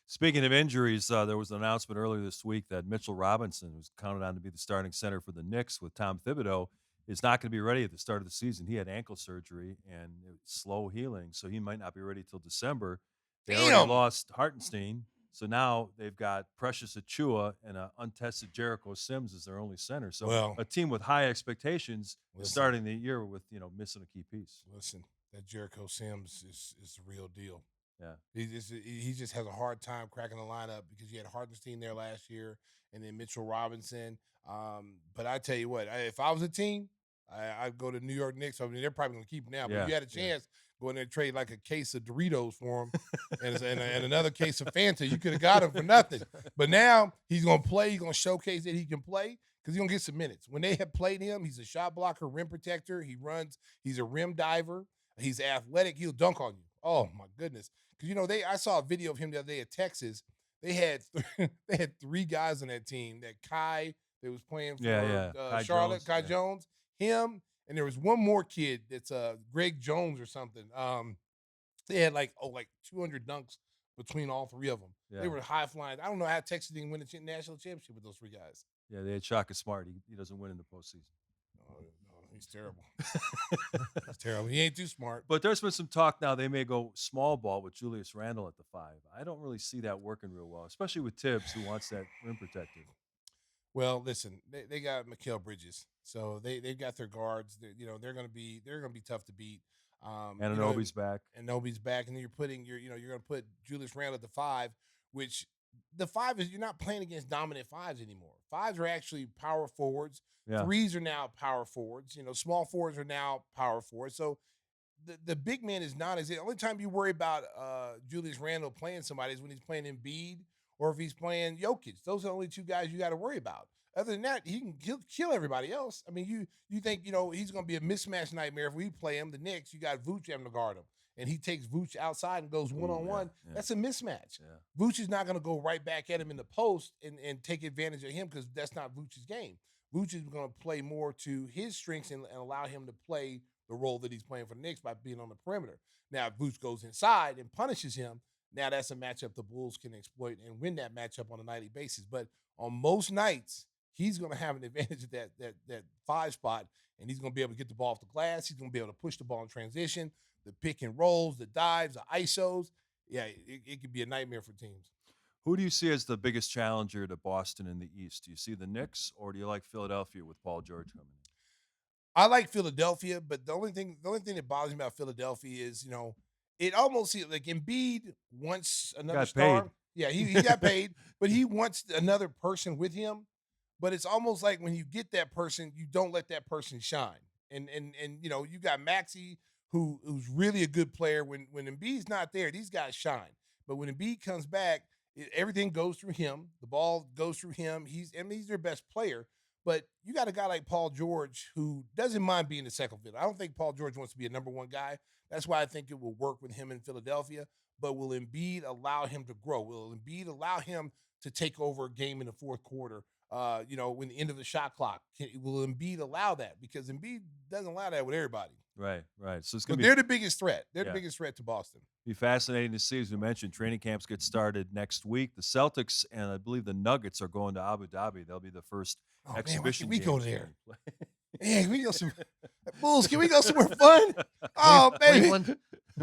Speaking of injuries, there was an announcement earlier this week that Mitchell Robinson, who's counted on to be the starting center for the Knicks with Tom Thibodeau, is not going to be ready at the start of the season. He had ankle surgery and it's slow healing, so he might not be ready till December. They already lost Hartenstein, so now they've got Precious Achua and an untested Jericho Sims as their only center. So a team with high expectations starting the year with missing a key piece. Listen, that Jericho Sims is the real deal. Yeah, he just has a hard time cracking the lineup because you had Hartenstein there last year and then Mitchell Robinson. But I tell you what, if I was a team, I'd go to New York Knicks. I mean, they're probably going to keep him now. But if you had a chance, go in there and trade like a case of Doritos for him and another case of Fanta, you could have got him for nothing. But now he's going to play. He's going to showcase that he can play because he's going to get some minutes. When they have played him, he's a shot blocker, rim protector. He runs. He's a rim diver. He's athletic. He'll dunk on you. Oh my goodness. Because I saw a video of him the other day at Texas. They had they had 3 guys on that team. That Kai that was playing for Yeah. Kai Charlotte, Jones. Kai Yeah. Jones, him, and there was one more kid that's Greg Jones or something. They had like 200 dunks between all 3 of them. They Yeah. were high flying. I don't know how Texas didn't win the national championship with those 3 guys. Yeah, they had Shaka Smart. He doesn't win in the postseason. No, he's terrible. He's terrible. He ain't too smart. But there's been some talk now they may go small ball with Julius Randle at the 5. I don't really see that working real well, especially with Tibbs, who wants that rim protector. Well, listen, they got Mikal Bridges, so they've got their guards. They're gonna be tough to beat. And Anunoby's back. And Noby's back, and then you're going to put Julius Randle at the 5, which the 5 is you're not playing against dominant 5s anymore. 5s are actually power forwards. Yeah. 3s are now power forwards. Small forwards are now power forwards. So the big man is not as the only time you worry about Julius Randle playing somebody is when he's playing Embiid or if he's playing Jokic. Those are the only 2 guys you got to worry about. Other than that, he'll kill everybody else. I mean, you think he's going to be a mismatch nightmare if we play him. The Knicks, you got Vooch having to guard him, and he takes Vooch outside and goes one-on-one. Yeah. That's a mismatch. Yeah. Vooch is not going to go right back at him in the post and take advantage of him because that's not Vooch's game. Vooch is going to play more to his strengths and allow him to play the role that he's playing for the Knicks by being on the perimeter. Now, if Vooch goes inside and punishes him, now that's a matchup the Bulls can exploit and win that matchup on a nightly basis. But on most nights, he's going to have an advantage at that 5 spot, and he's going to be able to get the ball off the glass. He's going to be able to push the ball in transition, the pick and rolls, the dives, the ISOs. Yeah, it could be a nightmare for teams. Who do you see as the biggest challenger to Boston in the East? Do you see the Knicks, or do you like Philadelphia with Paul George coming in? I like Philadelphia, but the only thing that bothers me about Philadelphia is, it almost seems like Embiid wants another Got star. paid. Yeah, he got paid, but he wants another person with him. But it's almost like when you get that person, you don't let that person shine. And you got Maxey, who's really a good player. When Embiid's not there, these guys shine. But when Embiid comes back, everything goes through him. The ball goes through him. He's their best player. But you got a guy like Paul George who doesn't mind being the second fiddle. I don't think Paul George wants to be a number 1 guy. That's why I think it will work with him in Philadelphia. But will Embiid allow him to grow? Will Embiid allow him to take over a game in the 4th quarter? When the end of the shot clock, will Embiid allow that? Because Embiid doesn't allow that with everybody. Right. So it's But going to they're the biggest threat. They're the Yeah. biggest threat to Boston. be fascinating to see. As we mentioned, training camps get started next week. The Celtics and I believe the Nuggets are going to Abu Dhabi. They'll be the first exhibition. Man, why can't we go games there? being played. Hey, we go Bulls. Can we go somewhere fun? Oh, baby. Cleveland.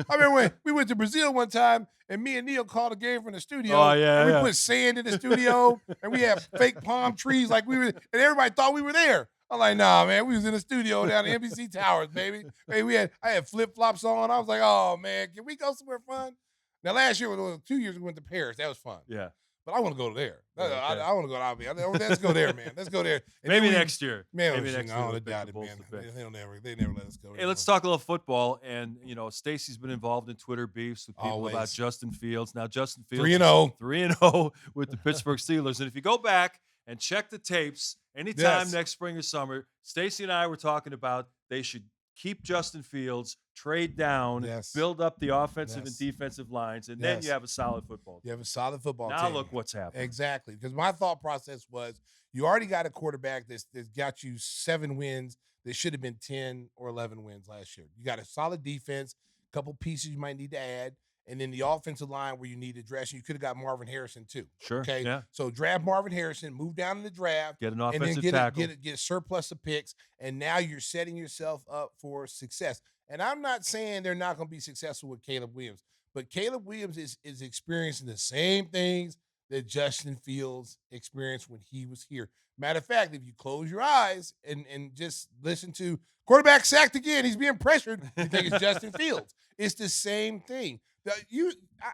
I remember when we went to Brazil one time, and me and Neil called a game from the studio. Oh, yeah, and we yeah. put sand in the studio, and we had fake palm trees like we were, and everybody thought we were there. I'm like, nah, man, we was in the studio down at NBC Towers, baby. Hey, I had flip flops on. I was like, oh man, can we go somewhere fun? Now last year, 2 years we went to Paris. That was fun. Yeah. But I want to go there. Yeah, okay. I want to go to Abu Dhabi. Let's go there, man. Let's go there. And Maybe then next year. Man, Maybe next year. No, we'll they pick doubt the it, Bulls man. to pick. They never let us go. Hey, let's talk a little football. And, Stacey's been involved in Twitter beefs with people Always. about Justin Fields. Now, Justin Fields 3-0. 3-0 with the Pittsburgh Steelers. And if you go back and check the tapes anytime Yes. next spring or summer, Stacey and I were talking about they should keep Justin Fields, trade down, Yes. build up the offensive Yes. and defensive lines, and then Yes. you have a solid football team. You have a solid football Now team. look what's happening. Exactly. Because my thought process was you already got a quarterback that's got you 7 wins that should have been 10 or 11 wins last year. You got a solid defense, a couple pieces you might need to add, and then the offensive line where you need to dress. You could have got Marvin Harrison too. Sure. Okay. Yeah. So draft Marvin Harrison, move down in the draft, Get an and then offensive get tackle. a surplus of picks, and now you're setting yourself up for success. And I'm not saying they're not going to be successful with Caleb Williams, but Caleb Williams is experiencing the same things that Justin Fields experienced when he was here. Matter of fact, if you close your eyes and just listen to quarterback sacked again, he's being pressured, you think it's Justin Fields. It's the same thing.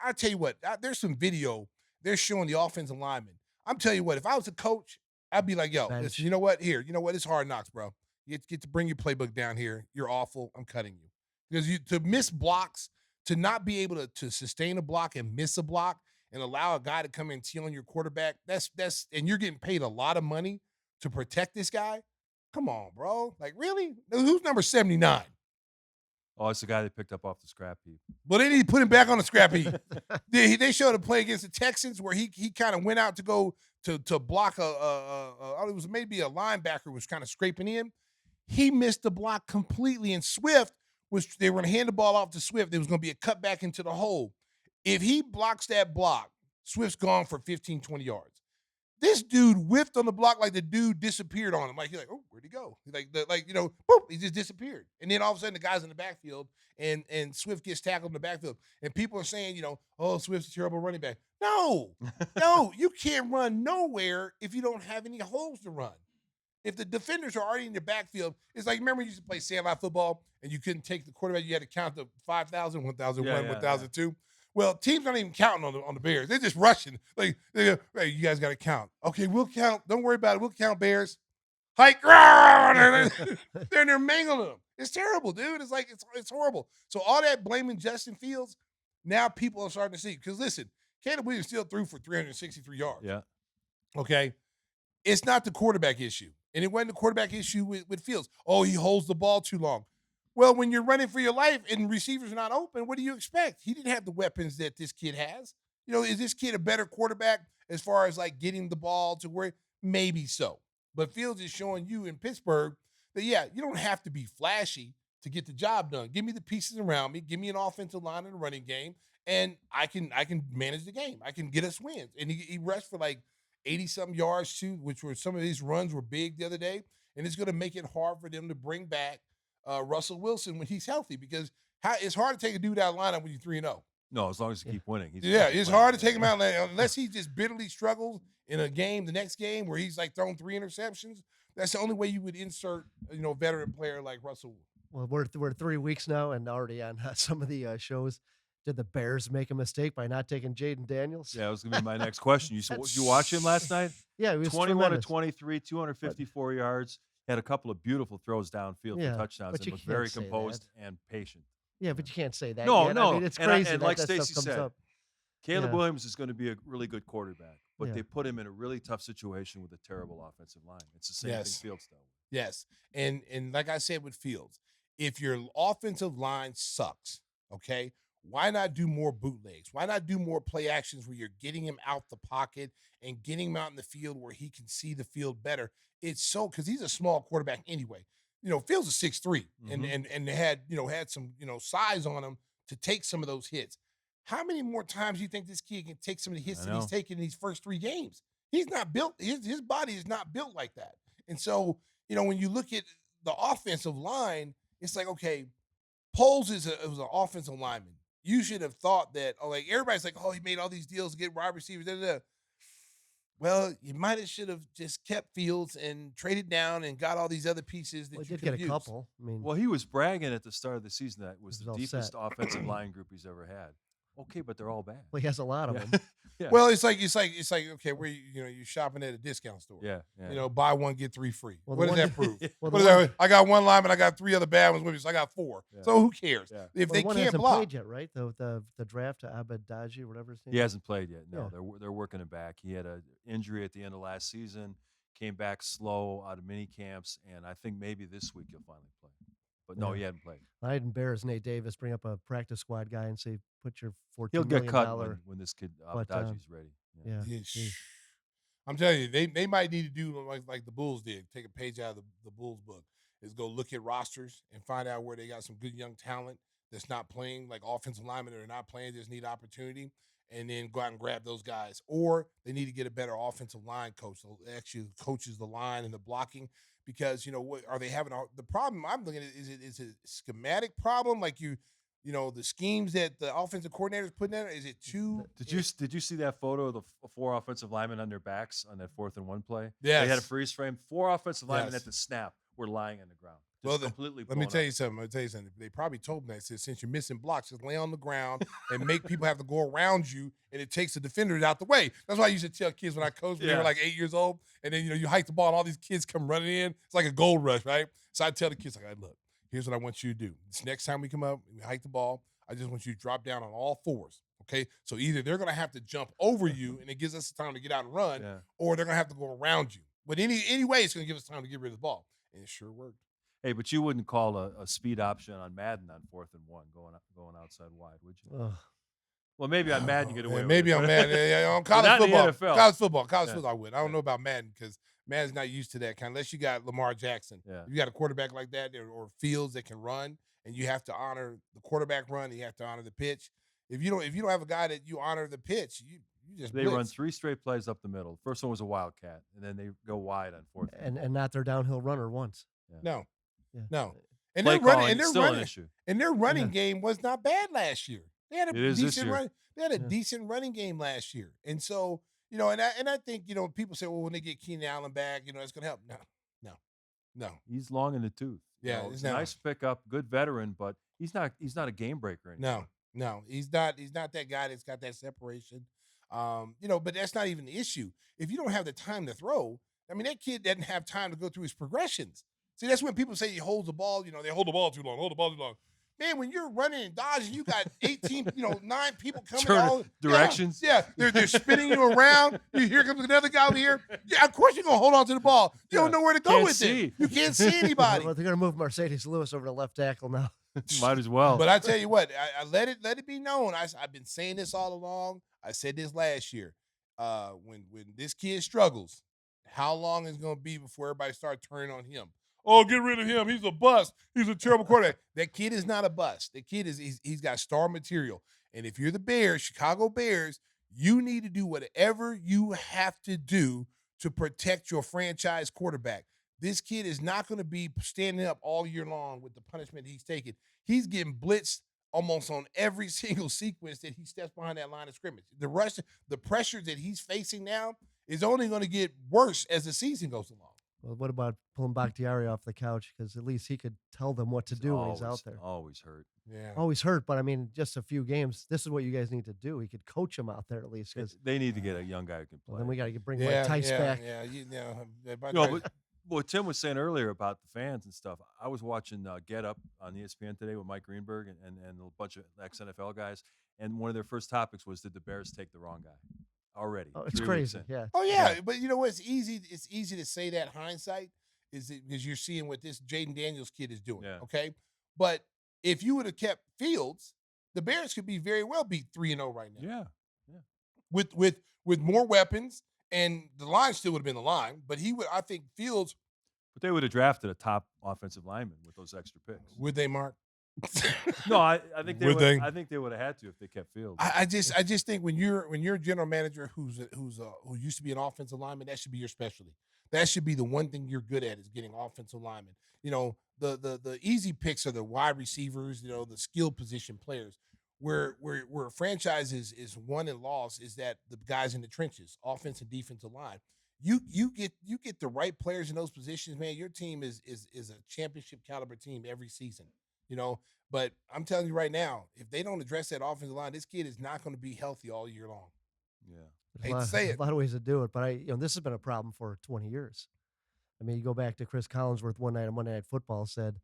I tell you what, there's some video. They're showing the offensive lineman. I'm telling you what, if I was a coach, I'd be like, yo, Bench. listen, you know what? Here, you know what? It's hard knocks, bro. You get to bring your playbook down here. You're awful. I'm cutting you. Because to miss blocks, to not be able to sustain a block and miss a block and allow a guy to come in and steal on your quarterback, that's and you're getting paid a lot of money to protect this guy. Come on, bro. Like, really? Who's number 79? Oh, it's the guy they picked up off the scrap heap. Well, they need to put him back on the scrap heap. They showed a play against the Texans where he kind of went out to go to block it was maybe a linebacker was kind of scraping in. He missed the block completely, and Swift they were going to hand the ball off to Swift. There was going to be a cut back into the hole. If he blocks that block, Swift's gone for 15, 20 yards. This dude whiffed on the block like the dude disappeared on him. Like, he's like, oh, where'd he go? Boop, he just disappeared. And then all of a sudden the guy's in the backfield and Swift gets tackled in the backfield. And people are saying, oh, Swift's a terrible running back. No, you can't run nowhere if you don't have any holes to run. If the defenders are already in the backfield, it's like, remember you used to play sandlot football and you couldn't take the quarterback. You had to count the 5,000, 1,001, 1,002. Well, teams aren't even counting on the Bears. They're just rushing. Like, hey, you guys got to count. Okay, we'll count. Don't worry about it. We'll count Bears. Hike. They're mangling them. It's terrible, dude. It's like, it's horrible. So all that blaming Justin Fields, now people are starting to see. Because listen, Caleb Williams still threw for 363 yards. Yeah. Okay. It's not the quarterback issue. And it wasn't the quarterback issue with Fields. Oh, he holds the ball too long. Well, when you're running for your life and receivers are not open, what do you expect? He didn't have the weapons that this kid has. Is this kid a better quarterback as far as like getting the ball to where? Maybe so. But Fields is showing you in Pittsburgh that, yeah, you don't have to be flashy to get the job done. Give me the pieces around me. Give me an offensive line and a running game, and I can manage the game. I can get us wins. And he rushed for like 80-something yards too, which were some of these runs were big the other day. And it's going to make it hard for them to bring back Russell Wilson when he's healthy, because it's hard to take a dude out of lineup when you're 3-0. No, as long as you keep winning. It's hard to take him out unless he just bitterly struggles in a game, the next game where he's like thrown 3 interceptions. That's the only way you would insert, a veteran player like Russell. Well, we're 3 weeks now and already on some of the shows. Did the Bears make a mistake by not taking Jaden Daniels? Yeah, that was going to be my next question. You watch him last night? Yeah, he was 21 tremendous. to 23, 254 yards. Had a couple of beautiful throws downfield for touchdowns, and was very composed and patient. Yeah, but you can't say that. No, yet. no. I mean, it's crazy. And that like that stuff Stacey comes said, up. Caleb Williams is going to be a really good quarterback, but Yeah. they put him in a really tough situation with a terrible offensive line. It's the same thing Fields does. Yes. And like I said with Fields, if your offensive line sucks, okay, why not do more bootlegs? Why not do more play actions where you're getting him out the pocket and getting him out in the field where he can see the field better? It's so, because he's a small quarterback anyway. Fields is 6'3", and had some size on him to take some of those hits. How many more times do you think this kid can take some of the hits that he's taken in these first 3 games? He's not built. His body is not built like that. And so, when you look at the offensive line, it's like, okay, Poles was an offensive lineman. You should have thought that, everybody's like, he made all these deals to get wide receivers. Well, you might have should have just kept Fields and traded down and got all these other pieces that Well, you did could get a use. couple. I mean, Well, he was bragging at the start of the season that was the all deepest set. offensive line group he's ever had. Okay, but they're all bad. well, he has a lot of Yeah. them. Yeah. Well, it's like okay, where you're shopping at a discount store. Yeah. Buy one get 3 free. Well, What the does one- that prove? Well, What the is one- that? I got one lineman. I got 3 other bad ones with me, so I got 4. Yeah. So who cares? Yeah. If Well, they the one can't hasn't block, played yet, right? The draft to Abadaji, whatever his name. He hasn't played yet. No, Yeah. they're working him back. He had an injury at the end of last season, came back slow out of mini camps, and I think maybe this week he'll finally play. But no, Yeah. he hadn't played. I'd embarrass Nate Davis, bring up a practice squad guy and say, put your $14 He'll get million cut when this kid but, Abadaji's ready. Yeah. Yeah, geez. I'm telling you, they might need to do like the Bulls did. Take a page out of the Bulls book. Is go look at rosters and find out where they got some good young talent that's not playing, like offensive linemen that are not playing, just need opportunity, and then go out and grab those guys. Or they need to get a better offensive line coach that actually coaches the line and the blocking, because what are they having? The problem I'm looking at is it a schematic problem, like the schemes that the offensive coordinator's putting in? Is it too? Did you see that photo of the 4 offensive linemen on their backs on that 4th and 1 play? Yes. They had a freeze frame. 4 offensive linemen Yes. at the snap were lying on the ground. Well, Completely let me blown tell up. you something. They probably told them that. Said, since you're missing blocks, just lay on the ground and make people have to go around you, and it takes the defenders out the way. That's why I used to tell kids when I coached when they were like 8 years old, and then you hike the ball, and all these kids come running in. It's like a gold rush, right? So I tell the kids, like, look, here's what I want you to do. This next time we come up, we hike the ball, I just want you to drop down on all 4s. Okay, so either they're gonna have to jump over you, and it gives us the time to get out and run, or they're gonna have to go around you. But anyway, it's gonna give us time to get rid of the ball, and it sure worked. Hey, but you wouldn't call a speed option on Madden on 4th and 1 going outside wide, would you? Ugh. Well, maybe on Madden you get away with maybe it. on but- Madden. On but college not in the football. NFL. College Yeah. football, I would. I don't Yeah. know about Madden because Madden's not used to that kind. Unless you got Lamar Jackson. Yeah. If you got a quarterback like that or Fields that can run, and you have to honor the quarterback run, and you have to honor the pitch. If you don't have a guy that you honor the pitch, you just They blitz. run 3 straight plays up the middle. First one was a wildcat, and then they go wide on 4th. And not their downhill runner once. No. Yeah. No. And Play they're running. calling And is they're still an running. issue. And their running game was not bad last year. They had a It is this decent year. run. They had a Yeah. decent running game last year. And so, and I think, people say, well, when they get Keenan Allen back, it's going to help. No. He's long in the tooth. Yeah, it's no. a nice pickup, good veteran, but he's not a game breaker anymore. No. He's not that guy that's got that separation. But that's not even the issue. If you don't have the time to throw, I mean, that kid doesn't have time to go through his progressions. See, that's when people say he holds the ball, they hold the ball too long. Man, when you're running and dodging, you got 18, 9 people coming all directions. Yeah, they're spinning you around. Here comes another guy over here. Yeah, of course you're gonna hold on to the ball. You don't know where to go Can't with see. it. You can't see anybody. Well, they're going to move Mercedes Lewis over to left tackle now. Might as well. But I tell you what, I let it be known. I've been saying this all along. I said this last year. When this kid struggles, how long is it going to be before everybody starts turning on him? Oh, get rid of him. He's a bust. He's a terrible quarterback. That kid is not a bust. The kid he's got star material. And if you're the Bears, Chicago Bears, you need to do whatever you have to do to protect your franchise quarterback. This kid is not going to be standing up all year long with the punishment he's taking. He's getting blitzed almost on every single sequence that he steps behind that line of scrimmage. The pressure that he's facing now is only going to get worse as the season goes along. Well, what about pulling Bakhtiari off the couch? Because at least he could tell them what to do when he's out there. Always hurt. Yeah. Always hurt, but I mean, just a few games. This is what you guys need to do. He could coach him out there at least. Because They need to get a young guy who can play. then we got to bring Mike Tice back. But what Tim was saying earlier about the fans and stuff, I was watching Get Up on ESPN today with Mike Greenberg and a bunch of ex-NFL guys, and one of their first topics was, did the Bears take the wrong guy already? Oh, it's 3 weeks crazy. in. Yeah. Oh yeah, but you know what? It's easy to say that hindsight is because you're seeing what this Jaden Daniels kid is doing. Yeah. Okay, but if you would have kept Fields, the Bears could be very well beat 3-0 right now. Yeah. With more weapons, and the line still would have been the line. But I think Fields. But they would have drafted a top offensive lineman with those extra picks. Would they, Mark? No, I think they Would would. they? I think they would have had to if they kept Fields. I just think when you're a general manager who used to be an offensive lineman, that should be your specialty. That should be the one thing you're good at is getting offensive linemen. The easy picks are the wide receivers, the skill position players. Where a franchise is won and lost is that the guys in the trenches, offense and defensive line. You get the right players in those positions, man. Your team is a championship caliber team every season. But I'm telling you right now, if they don't address that offensive line, this kid is not going to be healthy all year long. Yeah. There's a lot of ways to do it, but this has been a problem for 20 years. I mean, you go back to Chris Collinsworth one night on Monday Night Football said,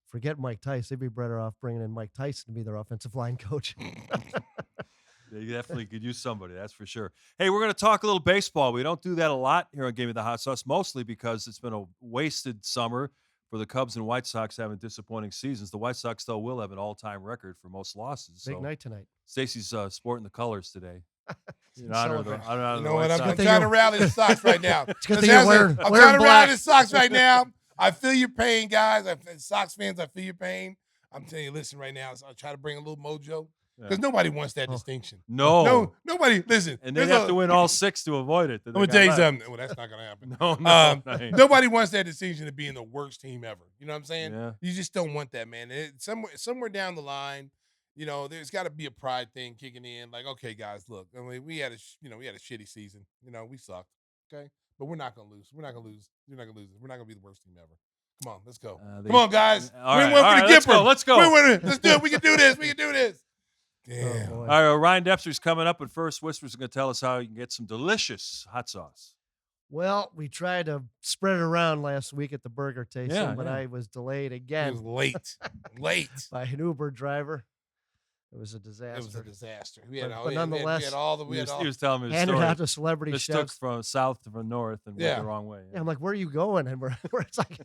forget Mike Tice. They'd be better off bringing in Mike Tyson to be their offensive line coach. They definitely could use somebody, that's for sure. Hey, we're going to talk a little baseball. We don't do that a lot here on Game of the Hot Sauce, mostly because it's been a wasted summer for the Cubs and White Sox having disappointing seasons. The White Sox, though, will have an all-time record for most losses. Big night tonight. Stacey's sporting the colors today. You know what? I'm I'm trying to rally the Sox right now. It's good that you're wearing I'm trying to black. rally the Sox right now. I feel your pain, guys. Sox fans, I feel your pain. I'm telling you, listen right now. So I'll try to bring a little mojo because nobody wants that distinction. No, nobody. Listen, and they have to win all 6 to avoid it. Let me tell you something. Well, that's not going to happen. No. Nobody wants that distinction of being the worst team ever. You know what I'm saying? Yeah. You just don't want that, man. Somewhere down the line, there's got to be a pride thing kicking in. Like, okay, guys, look. I mean, we had a shitty season. We sucked. Okay, but we're not gonna lose. We're not gonna lose. We're not gonna lose. We're not gonna be the worst team ever. Come on, let's go. Come on, guys. Win one for the Gipper. Let's go. Let's do it. We can do this. We can do this. Damn. Oh, All right, Ryan Dempster's coming up, but first, Whisper's going to tell us how you can get some delicious hot sauce. Well, we tried to spread it around last week at the burger tasting, but I was delayed again. It was late. by an Uber driver. It was a disaster. It was a disaster. But nonetheless, we had all the we had all, He was telling me a handed story. out to celebrity This took chefs. from south to from north and went Yeah. the wrong way. Yeah, I'm like, where are you going? And we're it's like,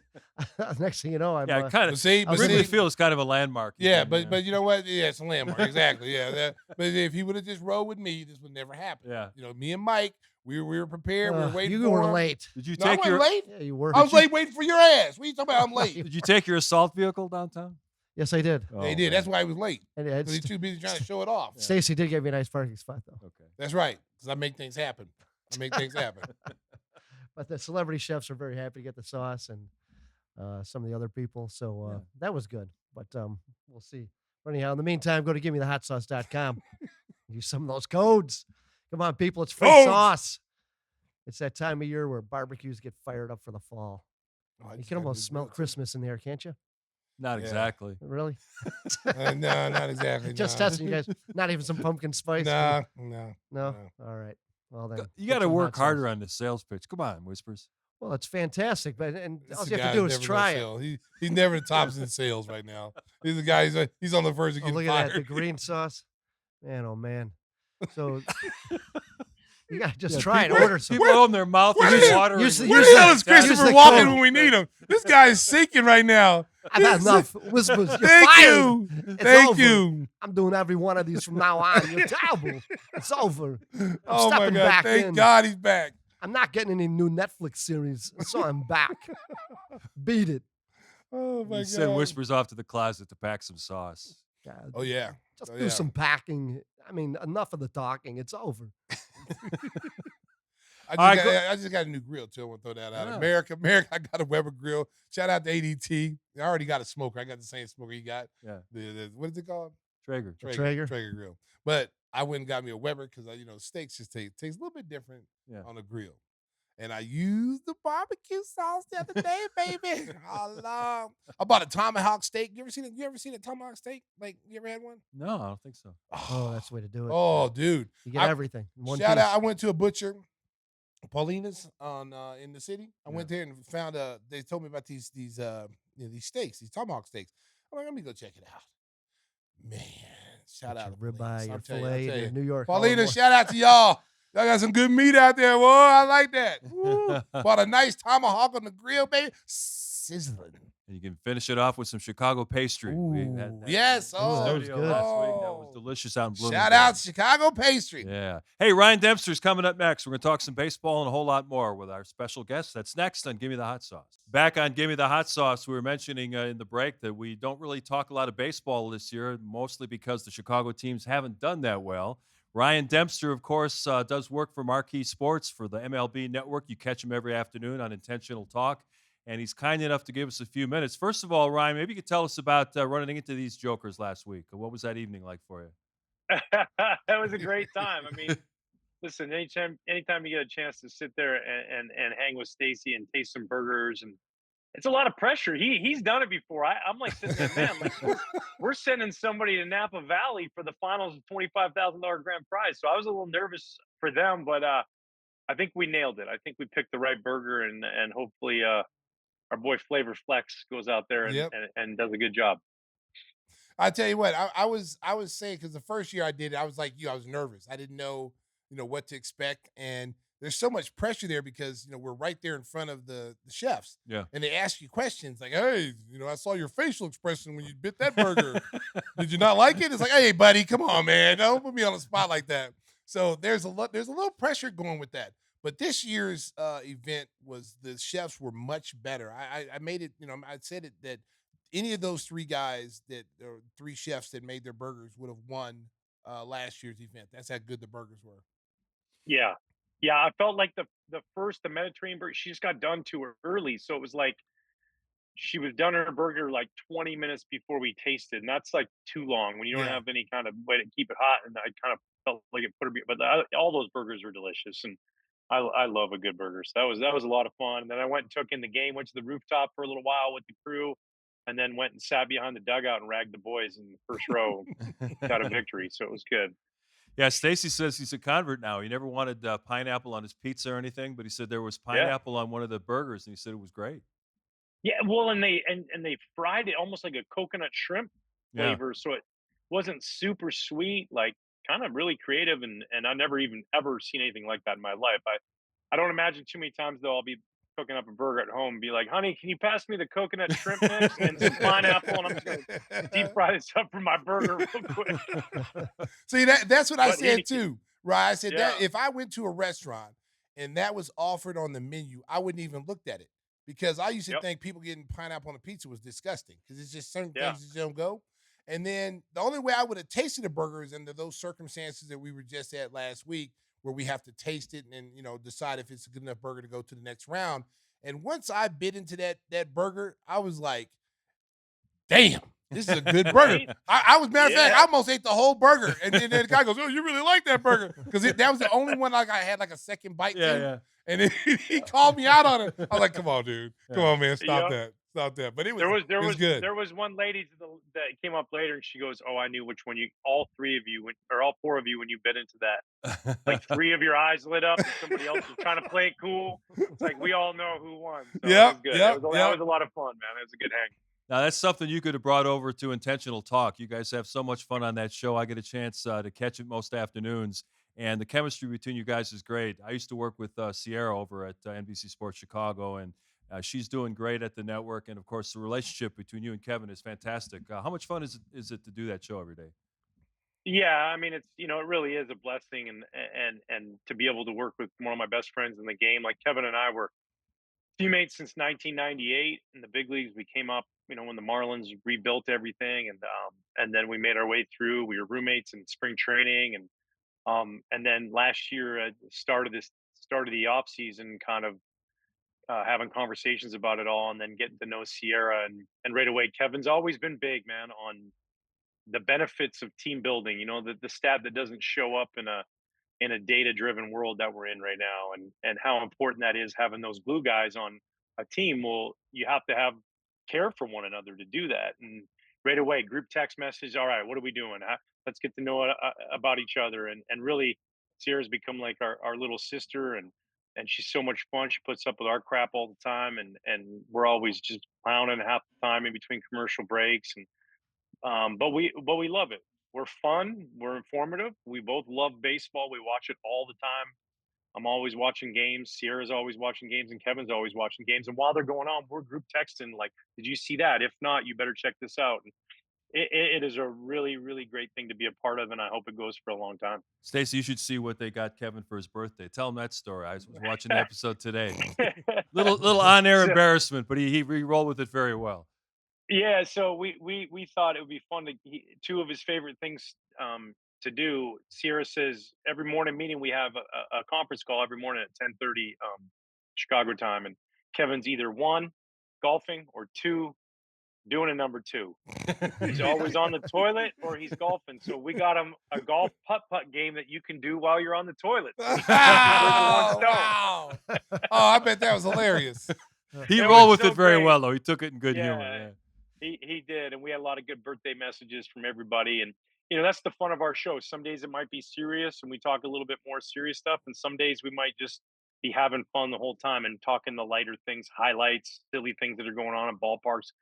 next thing you know, I'm Yeah, kind of. But see, but Wrigley see, Field is kind of a landmark. yeah, again, but you know what? Yeah, it's a landmark. Exactly. Yeah. But if he would have just rode with me, this would never happen. Yeah. You know, me and Mike, we were prepared. We were waiting you for were him. late. Did you No, I take wasn't your late. Yeah, you were. I was late waiting for your ass. What are you talking about? I'm late. Did you take your assault vehicle downtown? Yes, I did. Oh, They did. man. That's why he was late. And Because he's too busy trying to show it off. Stacey did give me a nice parking spot, though. Okay. That's right. Because I make things happen. But the celebrity chefs are very happy to get the sauce and some of the other people. So that was good. But we'll see. But anyhow, in the meantime, go to GimmeTheHotSauce.com. Use some of those codes. Come on, people. It's free sauce. It's that time of year where barbecues get fired up for the fall. Oh, You can almost smell Christmas in the air, can't you? Not Yeah. exactly. Really? No, not exactly. Just no. testing you guys. Not even some pumpkin spice? No. No? All right. Well, then. You get got to some work hot harder sauce. on the sales pitch. Come on, Whispers. Well, it's fantastic. But This all is you a have guy to do that's is never try gonna it. sell. He's never the tops in sales right now. He's the guy. He's on the verge of Oh, getting look fired. at that. The green sauce. Man, oh, man. So you got to just try it. Order some. People open their mouth where and is- watering. use the- Where the use hell the- is Christopher use the walking code. when we need him? This guy is sinking right now. I've had enough. Whispers. You're Thank fired. you. It's Thank over. you. I'm doing every one of these from now on. You're terrible. It's over. I'm Oh my stepping God. back Thank in. God he's back. I'm not getting any new Netflix series, so I'm back. Beat it. Oh my You God. send Whispers off to the closet to pack some sauce. God, Oh yeah. just Oh, do yeah. some packing. I mean, enough of the talking. It's over. I just got a new grill too. I want to throw that out. Yeah. America, I got a Weber grill. Shout out to ADT. I already got a smoker. I got the same smoker he got. Yeah. The what is it called? Traeger. Traeger? Traeger grill. But I went and got me a Weber because steaks just tastes a little bit different on a grill. And I used the barbecue sauce the other day, baby. I bought a tomahawk steak. You ever seen a tomahawk steak? Like, you ever had one? No, I don't think so. Oh, that's the way to do it. Oh, dude. You get everything. in One Shout piece. out. I went to a butcher, Paulina's in the city. I went there and found they told me about these steaks, these tomahawk steaks. I'm like, let me go check it out. Man, shout Get out your to ribeye, Paulina's. your I'll tell you, filet, your New York. Paulina, Hollywood. shout out to y'all. Y'all got some good meat out there, boy. I like that. Woo. Bought a nice tomahawk on the grill, baby. Sizzling. And you can finish it off with some Chicago pastry. We Ooh, had that yes. in the Oh, that was studio good. last week. That Oh. was delicious out in Bloomingdale. Shout out to Chicago Pastry. Yeah. Hey, Ryan Dempster's coming up next. We're going to talk some baseball and a whole lot more with our special guest. That's next on Gimme the Hot Sauce. Back on Gimme the Hot Sauce, we were mentioning in the break that we don't really talk a lot of baseball this year, mostly because the Chicago teams haven't done that well. Ryan Dempster, of course, does work for Marquee Sports for the MLB Network. You catch him every afternoon on Intentional Talk, and he's kind enough to give us a few minutes. First of all, Ryan, maybe you could tell us about running into these jokers last week. What was that evening like for you? That was a great time. I mean, listen, anytime you get a chance to sit there and hang with Stacey and taste some burgers, and it's a lot of pressure. He's done it before. I'm like sitting there, man, like we're sending somebody to Napa Valley for the finals of $25,000 grand prize. So I was a little nervous for them, but I think we nailed it. I think we picked the right burger, and hopefully our boy Flavor Flex goes out there and does a good job. I tell you what, I was saying, because the first year I did it, I was like you, I was nervous. I didn't know, what to expect. And there's so much pressure there because, we're right there in front of the chefs. Yeah. And they ask you questions like, hey, I saw your facial expression when you bit that burger. Did you not like it? It's like, hey, buddy, come on, man. Don't put me on the spot like that. So there's a little pressure going with that. But this year's event the chefs were much better. I made it, I said it that any of those three chefs that made their burgers would have won last year's event. That's how good the burgers were. Yeah. Yeah. I felt like the Mediterranean burger, she just got done too early. So it was like she was done her burger like 20 minutes before we tasted. And that's like too long when you don't have any kind of way to keep it hot. And I kind of felt like it put her, but all those burgers were delicious. And I love a good burger. So that was a lot of fun. And then I went and took in the game, went to the rooftop for a little while with the crew, and then went and sat behind the dugout and ragged the boys in the first row. Got a victory. So it was good. Yeah, Stacey says he's a convert now. He never wanted pineapple on his pizza or anything, but he said there was pineapple on one of the burgers, and he said it was great. Yeah, well, and they fried it almost like a coconut shrimp flavor, so wasn't super sweet, like kind of really creative, and I never even ever seen anything like that in my life. I don't imagine too many times though I'll be cooking up a burger at home and be like, honey, can you pass me the coconut shrimp mix and some pineapple? And I'm just gonna deep fry this up for my burger real quick. See, that's what I But said too, right? I said yeah, that if I went to a restaurant and that was offered on the menu, I wouldn't even looked at it because I used to yep, think people getting pineapple on a pizza was disgusting because it's just certain yeah, things that don't go. And then the only way I would have tasted a burger is under those circumstances that we were just at last week, where we have to taste it and then decide if it's a good enough burger to go to the next round. And once I bit into that burger, I was like, damn, this is a good burger. right, I was, matter of fact, I yeah, almost ate the whole burger. And then the guy goes, oh, you really like that burger? Because that was the only one like I had like a second bite Yeah, to. yeah, And then he called me out on it. I was like, come on, dude. Come yeah. on, man. Stop yep. that. Stop that. But it There was was there it was was good. there was one lady that came up later, and she goes, "Oh, I knew which one you, all three of you, or all four of you, when you bit into that. Like three of your eyes lit up, and somebody else was trying to play it cool. It's like we all know who won, so it Yep, was good. yep, That yep. was a lot of fun, man. It was a good hang. Now that's something you could have brought over to Intentional Talk. You guys have so much fun on that show. I get a chance to catch it most afternoons, and the chemistry between you guys is great. I used to work with Sierra over at NBC Sports Chicago, and she's doing great at the network. And of course, the relationship between you and Kevin is fantastic. How much fun is it to do that show every day? Yeah, I mean, it's it really is a blessing, and to be able to work with one of my best friends in the game, like Kevin and I were teammates since 1998 in the big leagues. We came up, when the Marlins rebuilt everything, and then we made our way through. We were roommates in spring training, and then last year at the start of the off season, kind of having conversations about it all, and then getting to know Sierra, and right away, Kevin's always been big, man, on the benefits of team building. The stat that doesn't show up in a data driven world that we're in right now, and how important that is, having those glue guys on a team. Well, you have to have care for one another to do that. And right away, group text message, all right, what are we doing? Let's get to know about each other. And really, Sierra's become like our little sister, and she's so much fun. She puts up with our crap all the time, and we're always just clowning half the time in between commercial breaks. And but we love it. We're fun. We're informative. We both love baseball. We watch it all the time. I'm always watching games. Sierra's always watching games, and Kevin's always watching games. And while they're going on, we're group texting like, "Did you see that? If not, you better check this out." And it is a really, really great thing to be a part of, and I hope it goes for a long time. Stacey, you should see what they got Kevin for his birthday. Tell him that story. I was watching the episode today. Little on air So, embarrassment, but he rolled with it very well. yeah, so we thought it would be fun to two of his favorite things to do. Sierra says every morning meeting we have a conference call every morning at 10:30 Chicago time, and Kevin's either one golfing or two doing a number two. He's always on the toilet or he's golfing. So we got him a golf putt putt game that you can do while you're on the toilet. So he kills two birds with one Oh, stone. wow. Oh, I bet that was hilarious. He It rolled was with so it very great. well, though. He took it in good humor. Yeah, Yeah. he did, and we had a lot of good birthday messages from everybody. And that's the fun of our show. Some days it might be serious, and we talk a little bit more serious stuff, and some days we might just be having fun the whole time and talking the lighter things, highlights, silly things that are going on in ballparks.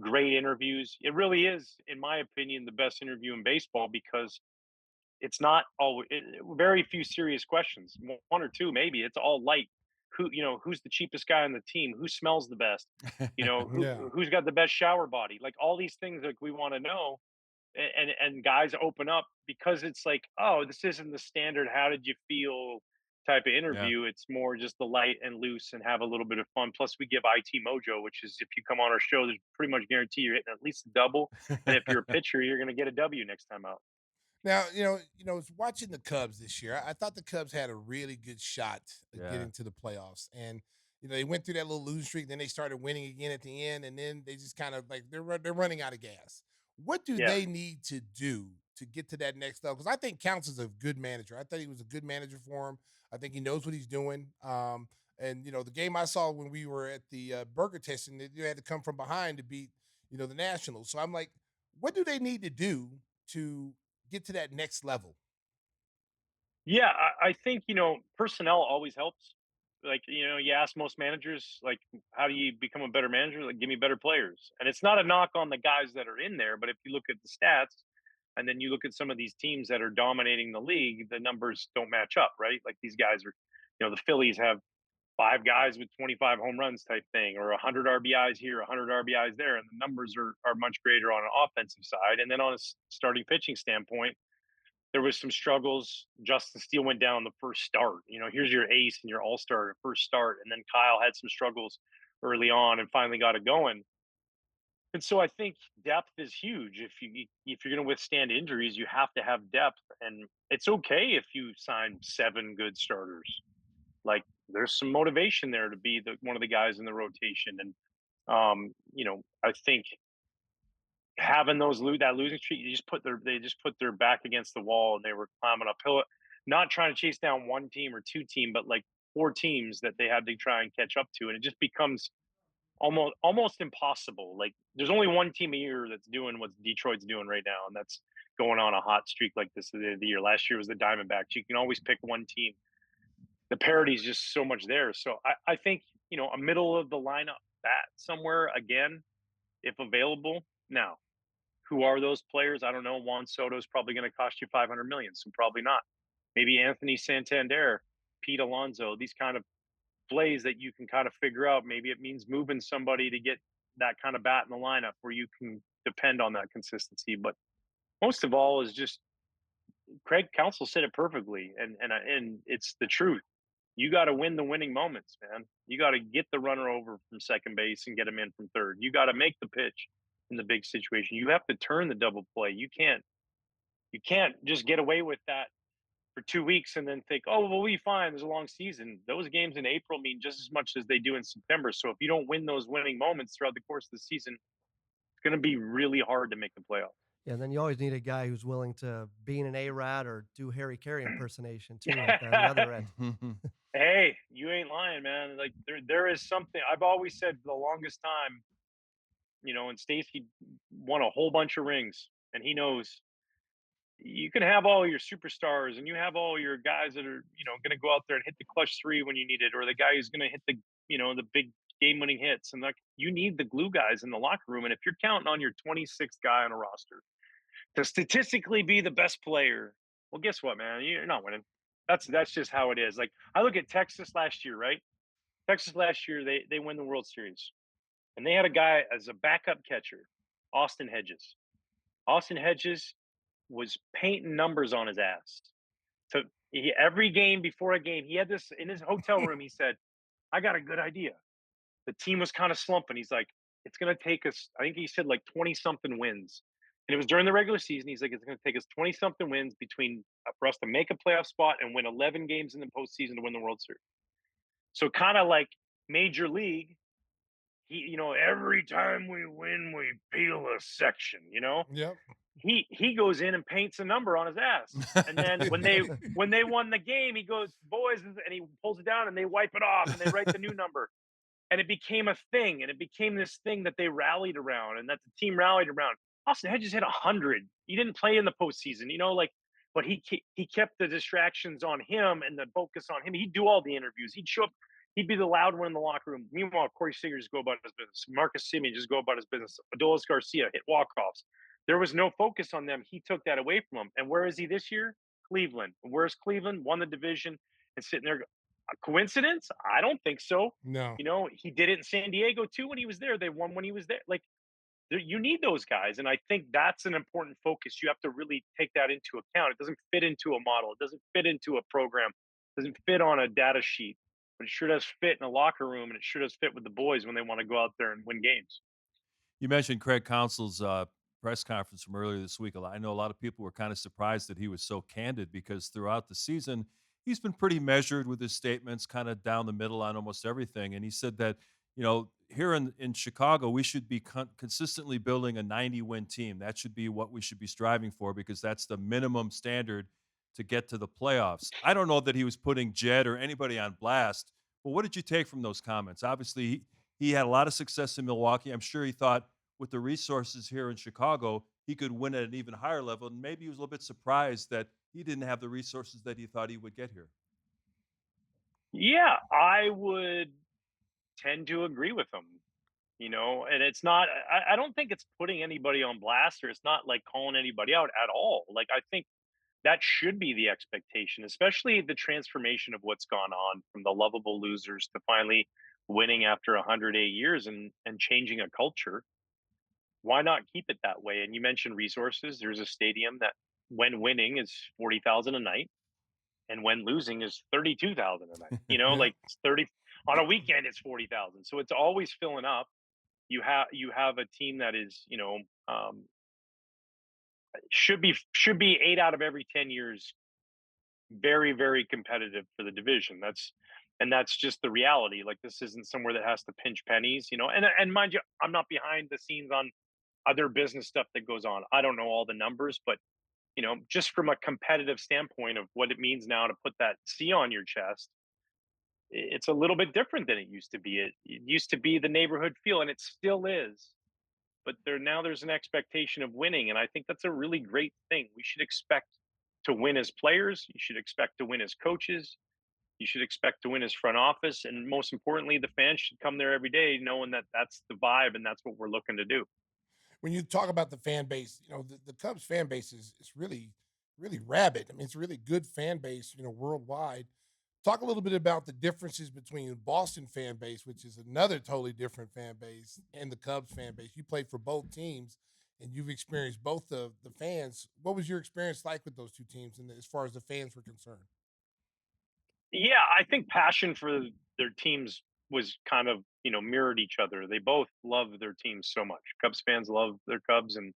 Great interviews. It really is, in my opinion, the best interview in baseball because it's not always very few serious questions, one or two maybe. It's all light. Who's the cheapest guy on the team? Who smells the best? Yeah. Who's got the best shower body? Like all these things like we want to know, and guys open up because it's like, oh, this isn't the standard. How did you feel? Type of Yeah. interview. It's more just the light and loose and have a little bit of fun. Plus, we give IT Mojo, which is if you come on our show, there's pretty much guarantee you're hitting at least a double. And if you're a pitcher, you're going to get a W next time out. Now, watching the Cubs this year, I thought the Cubs had a really good shot at Yeah. getting to the playoffs. And, they went through that little losing streak, then they started winning again at the end, and then they just kind of like they're running out of gas. What do Yeah. they need to do to get to that next level? Because I think Counts is a good manager. I thought he was a good manager for him. I think he knows what he's doing. And the game I saw when we were at the burger testing, they had to come from behind to beat the Nationals. So I'm like, what do they need to do to get to that next level? Yeah, I think, personnel always helps. Like, you ask most managers, like, how do you become a better manager? Like, give me better players. And it's not a knock on the guys that are in there, but if you look at the stats, And then you look at some of these teams that are dominating the league, the numbers don't match up, right? Like these guys are, the Phillies have five guys with 25 home runs type thing, or 100 RBIs here, 100 RBIs there, and the numbers are much greater on an offensive side. And then on a starting pitching standpoint, there was some struggles. Justin Steele went down the first start. Here's your ace and your all-star first start, and then Kyle had some struggles early on and finally got it going. And so I think depth is huge. If you're going to withstand injuries, you have to have depth, and it's okay if you sign seven good starters. Like there's some motivation there to be one of the guys in the rotation, and I think having that losing streak, they just put their back against the wall, and they were climbing uphill, not trying to chase down one team or two team, but like four teams that they had to try and catch up to, and it just becomes almost impossible. Like there's only one team a year that's doing what Detroit's doing right now, and that's going on a hot streak like this at the end of the year. Last year was the Diamondbacks. You can always pick one team. The parity is just so much there. So I think a middle of the lineup bat somewhere again, if available. Now, who are those players? I don't know. Juan Soto is probably going to cost you $500 million, so probably not. Maybe Anthony Santander, Pete Alonso, these kind of plays that you can kind of figure out. Maybe it means moving somebody to get that kind of bat in the lineup where you can depend on that consistency. But most of all is just Craig Counsell said it perfectly, and it's the truth. You got to win the winning moments, man. You got to get the runner over from second base and get him in from third. You got to make the pitch in the big situation. You have to turn the double play. You can't just get away with that for 2 weeks and then think, oh, we'll be fine. There's a long season. Those games in April mean just as much as they do in September. So if you don't win those winning moments throughout the course of the season, it's going to be really hard to make the playoffs. Yeah, and then you always need a guy who's willing to be an A-Rod or do Harry Carey impersonation too on the other end. Hey, you ain't lying, man. Like there is something I've always said for the longest time, and Stacey won a whole bunch of rings, and he knows you can have all your superstars and you have all your guys that are, going to go out there and hit the clutch three when you need it, or the guy who's going to hit the big game winning hits. And like, you need the glue guys in the locker room. And if you're counting on your 26th guy on a roster to statistically be the best player, well, guess what, man? You're not winning. That's just how it is. Like I look at Texas last year, right? Texas last year, they win the World Series, and they had a guy as a backup catcher, Austin Hedges. Austin Hedges was painting numbers on his ass. So every game before a game, he had this in his hotel room. He said, "I got a good idea." The team was kind of slumping. He's like, "It's going to take us." I think he said like 20 something wins, and it was during the regular season. He's like, "It's going to take us 20 something wins between for us to make a playoff spot and win 11 games in the postseason to win the World Series." So kind of like Major League, every time we win, we peel a section. Yep. He goes in and paints a number on his ass, and then when they won the game, he goes, "Boys," and he pulls it down, and they wipe it off, and they write the new number, and it became a thing, and it became this thing that they rallied around, and that the team rallied around. Austin Hedges hit 100. He didn't play in the postseason, but he kept the distractions on him and the focus on him. He'd do all the interviews. He'd show up. He'd be the loud one in the locker room. Meanwhile, Corey Seager just go about his business. Marcus Semien just go about his business. Adolis Garcia hit walk-offs. There was no focus on them. He took that away from them. And where is he this year? Cleveland. Where's Cleveland? Won the division and sitting there. A coincidence? I don't think so. No. He did it in San Diego too when he was there. They won when he was there. Like, you need those guys. And I think that's an important focus. You have to really take that into account. It doesn't fit into a model. It doesn't fit into a program. It doesn't fit on a data sheet. But it sure does fit in a locker room, and it sure does fit with the boys when they want to go out there and win games. You mentioned Craig Counsell's press conference from earlier this week. I know a lot of people were kind of surprised that he was so candid because throughout the season, he's been pretty measured with his statements, kind of down the middle on almost everything. And he said that, here in Chicago, we should be consistently building a 90-win team. That should be what we should be striving for because that's the minimum standard to get to the playoffs. I don't know that he was putting Jed or anybody on blast, but what did you take from those comments? Obviously, he had a lot of success in Milwaukee. I'm sure he thought with the resources here in Chicago, he could win at an even higher level. And maybe he was a little bit surprised that he didn't have the resources that he thought he would get here. Yeah, I would tend to agree with him. And it's not, I don't think it's putting anybody on blast, or it's not like calling anybody out at all. Like, I think that should be the expectation, especially the transformation of what's gone on from the lovable losers to finally winning after 108 years and changing a culture. Why not keep it that way? And you mentioned resources. There's a stadium that, when winning, is 40,000 a night, and when losing is 32,000 a night. Yeah. Like, it's 30 on a weekend, it's 40,000. So it's always filling up. You have a team that is, um, should be 8 out of every 10 years very, very competitive for the division. That's just the reality. Like, this isn't somewhere that has to pinch pennies. And mind you, I'm not behind the scenes on other business stuff that goes on. I don't know all the numbers, but just from a competitive standpoint of what it means now to put that C on your chest, it's a little bit different than it used to be. It used to be the neighborhood feel, and it still is. But there's an expectation of winning, and I think that's a really great thing. We should expect to win as players. You should expect to win as coaches. You should expect to win as front office, and most importantly, the fans should come there every day knowing that that's the vibe and that's what we're looking to do. When you talk about the fan base, the Cubs fan base is really, really rabid. I mean, it's a really good fan base, worldwide. Talk a little bit about the differences between the Boston fan base, which is another totally different fan base, and the Cubs fan base. You played for both teams, and you've experienced both the fans. What was your experience like with those two teams, and as far as the fans were concerned? Yeah, I think passion for their teams was kind of, mirrored each other. They both love their teams so much. Cubs fans love their Cubs, and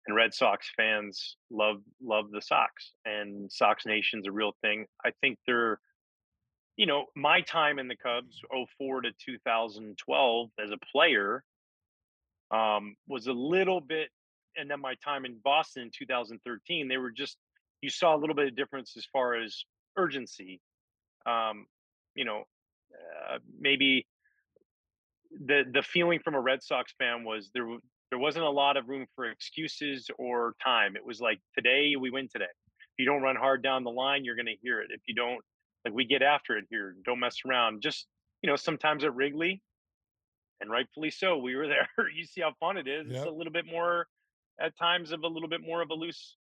Red Sox fans love the Sox. And Sox Nation's a real thing. I think my time in the Cubs, '04 to 2012 as a player, was a little bit, and then my time in Boston in 2013, they were just, you saw a little bit of difference as far as urgency. Um, maybe the feeling from a Red Sox fan was there wasn't a lot of room for excuses or time. It was like, today we win today. If you don't run hard down the line, you're going to hear it. If you don't, like, we get after it here. Don't mess around. Just, sometimes at Wrigley, and rightfully so, we were there. You see how fun it is. It's a Yep. little bit more, at times, of a little bit more of a loose.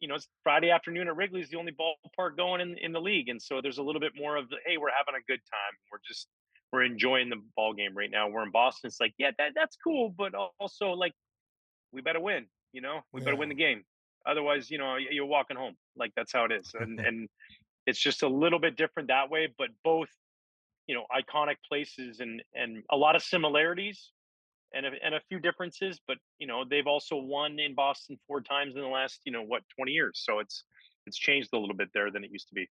It's Friday afternoon at Wrigley's the only ballpark going in the league, and so there's a little bit more of the, hey, we're having a good time. We're enjoying the ball game right now. We're in Boston. It's like, yeah, that's cool, but also, like, we better win. We better Yeah. win the game. Otherwise, you're walking home. Like, that's how it is, and it's just a little bit different that way. But both, iconic places, and a lot of similarities, and a few differences. But they've also won in Boston 4 times in the last, 20 years. So it's changed a little bit there than it used to be.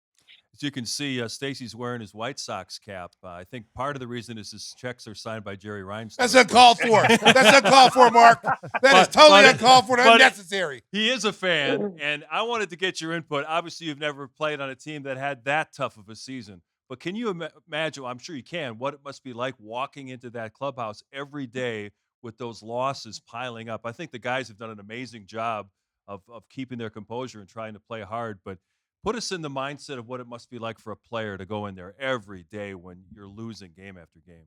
As you can see, Stacey's wearing his White Sox cap. I think part of the reason is his checks are signed by Jerry That's Reinsdorf. uncalled for. That's uncalled for, Mark. That is totally uncalled for and but unnecessary. he is a fan, and I wanted to get your input. Obviously, you've never played on a team that had that tough of a season, but can you imagine? Well, I'm sure you can. What it must be like walking into that clubhouse every day with those losses piling up. I think the guys have done an amazing job of keeping their composure and trying to play hard. But put us in the mindset of what it must be like for a player to go in there every day when you're losing game after game.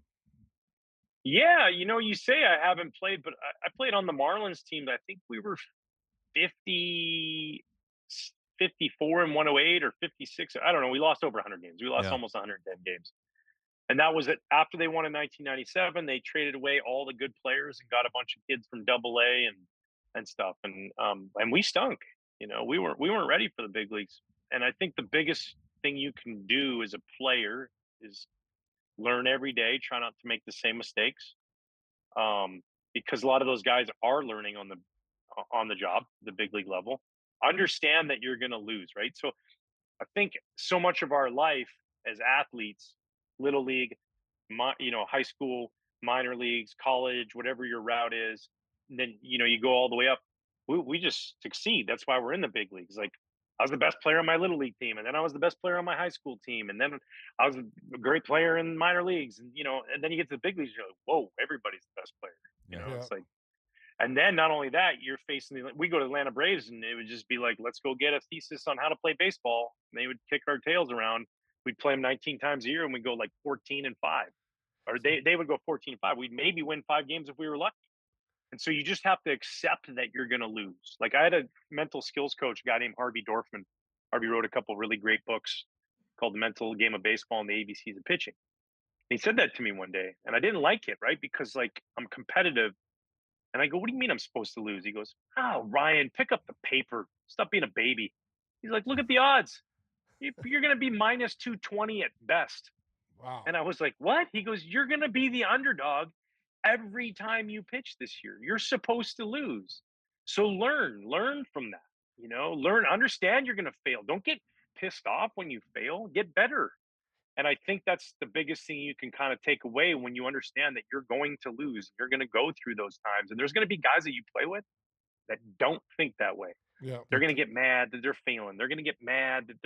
Yeah, you say I haven't played, but I played on the Marlins team. I think we were 50, 54 and 108, or 56. I don't know. We lost over 100 games. We lost Yeah. almost 110 games. And that was it. After they won in 1997, they traded away all the good players and got a bunch of kids from Double A and stuff. And we stunk. We weren't ready for the big leagues. And I think the biggest thing you can do as a player is learn every day, try not to make the same mistakes. Because a lot of those guys are learning on the job, the big league level. Understand that you're going to lose, right? So I think so much of our life as athletes, little league, high school, minor leagues, college, whatever your route is, and then you go all the way up. We just succeed. That's why we're in the big leagues. Like, I was the best player on my little league team, and then I was the best player on my high school team, and then I was a great player in minor leagues, and then you get to the big leagues, you're like, whoa, everybody's the best player. Yeah. Yeah. It's like, and then not only that, you're facing we go to Atlanta Braves, and it would just be like, let's go get a thesis on how to play baseball. And they would kick our tails around. We'd play them 19 times a year, and we go like 14-5. or they would go 14-5. We'd maybe win 5 games if we were lucky. And so you just have to accept that you're going to lose. Like I had a mental skills coach, a guy named Harvey Dorfman. Harvey wrote a couple really great books called The Mental Game of Baseball and the ABCs of Pitching. And he said that to me one day, and I didn't like it, right? Because like I'm competitive, and I go, "What do you mean I'm supposed to lose?" He goes, "Oh, Ryan, pick up the paper. Stop being a baby." He's like, "Look at the odds. You're going to be minus 220 at best." Wow. And I was like, "What?" He goes, "You're going to be the underdog every time you pitch this year. You're supposed to lose. So learn from that. Understand you're going to fail. Don't get pissed off when you fail. Get better." And I think that's the biggest thing you can kind of take away when you understand that you're going to lose. You're going to go through those times, and there's going to be guys that you play with that don't think that way. Yeah. They're gonna get mad that they're failing. They're gonna get mad that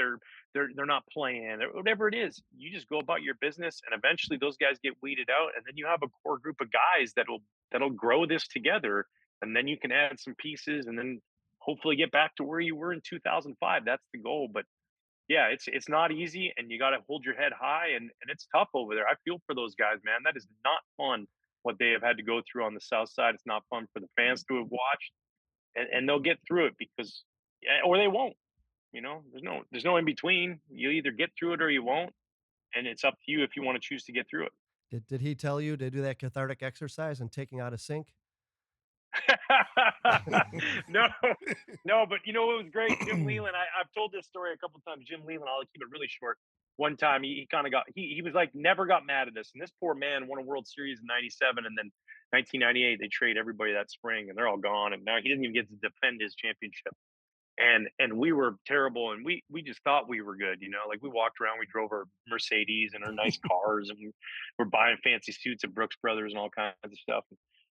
they're not playing or whatever it is. You just go about your business, and eventually those guys get weeded out, and then you have a core group of guys that'll grow this together, and then you can add some pieces, and then hopefully get back to where you were in 2005. That's the goal. But yeah, it's not easy, and you got to hold your head high, and it's tough over there. I feel for those guys, man. That is not fun what they have had to go through on the south side. It's not fun for the fans to have watched, and they'll get through it because, yeah, or they won't. There's no in between. You either get through it or you won't, and it's up to you if you want to choose to get through it. Did he tell you to do that cathartic exercise and taking out a sink? No, no, but you know what was great? Jim Leyland. I've told this story a couple times. Jim Leyland. I'll keep it really short. One time he kind of he was like never got mad at us, and this poor man won a World Series in '97, and then 1998 they trade everybody that spring, and they're all gone, and now he didn't even get to defend his championship. And we were terrible, and we just thought we were good, like we walked around, we drove our Mercedes and our nice cars, and we're buying fancy suits at Brooks Brothers and all kinds of stuff.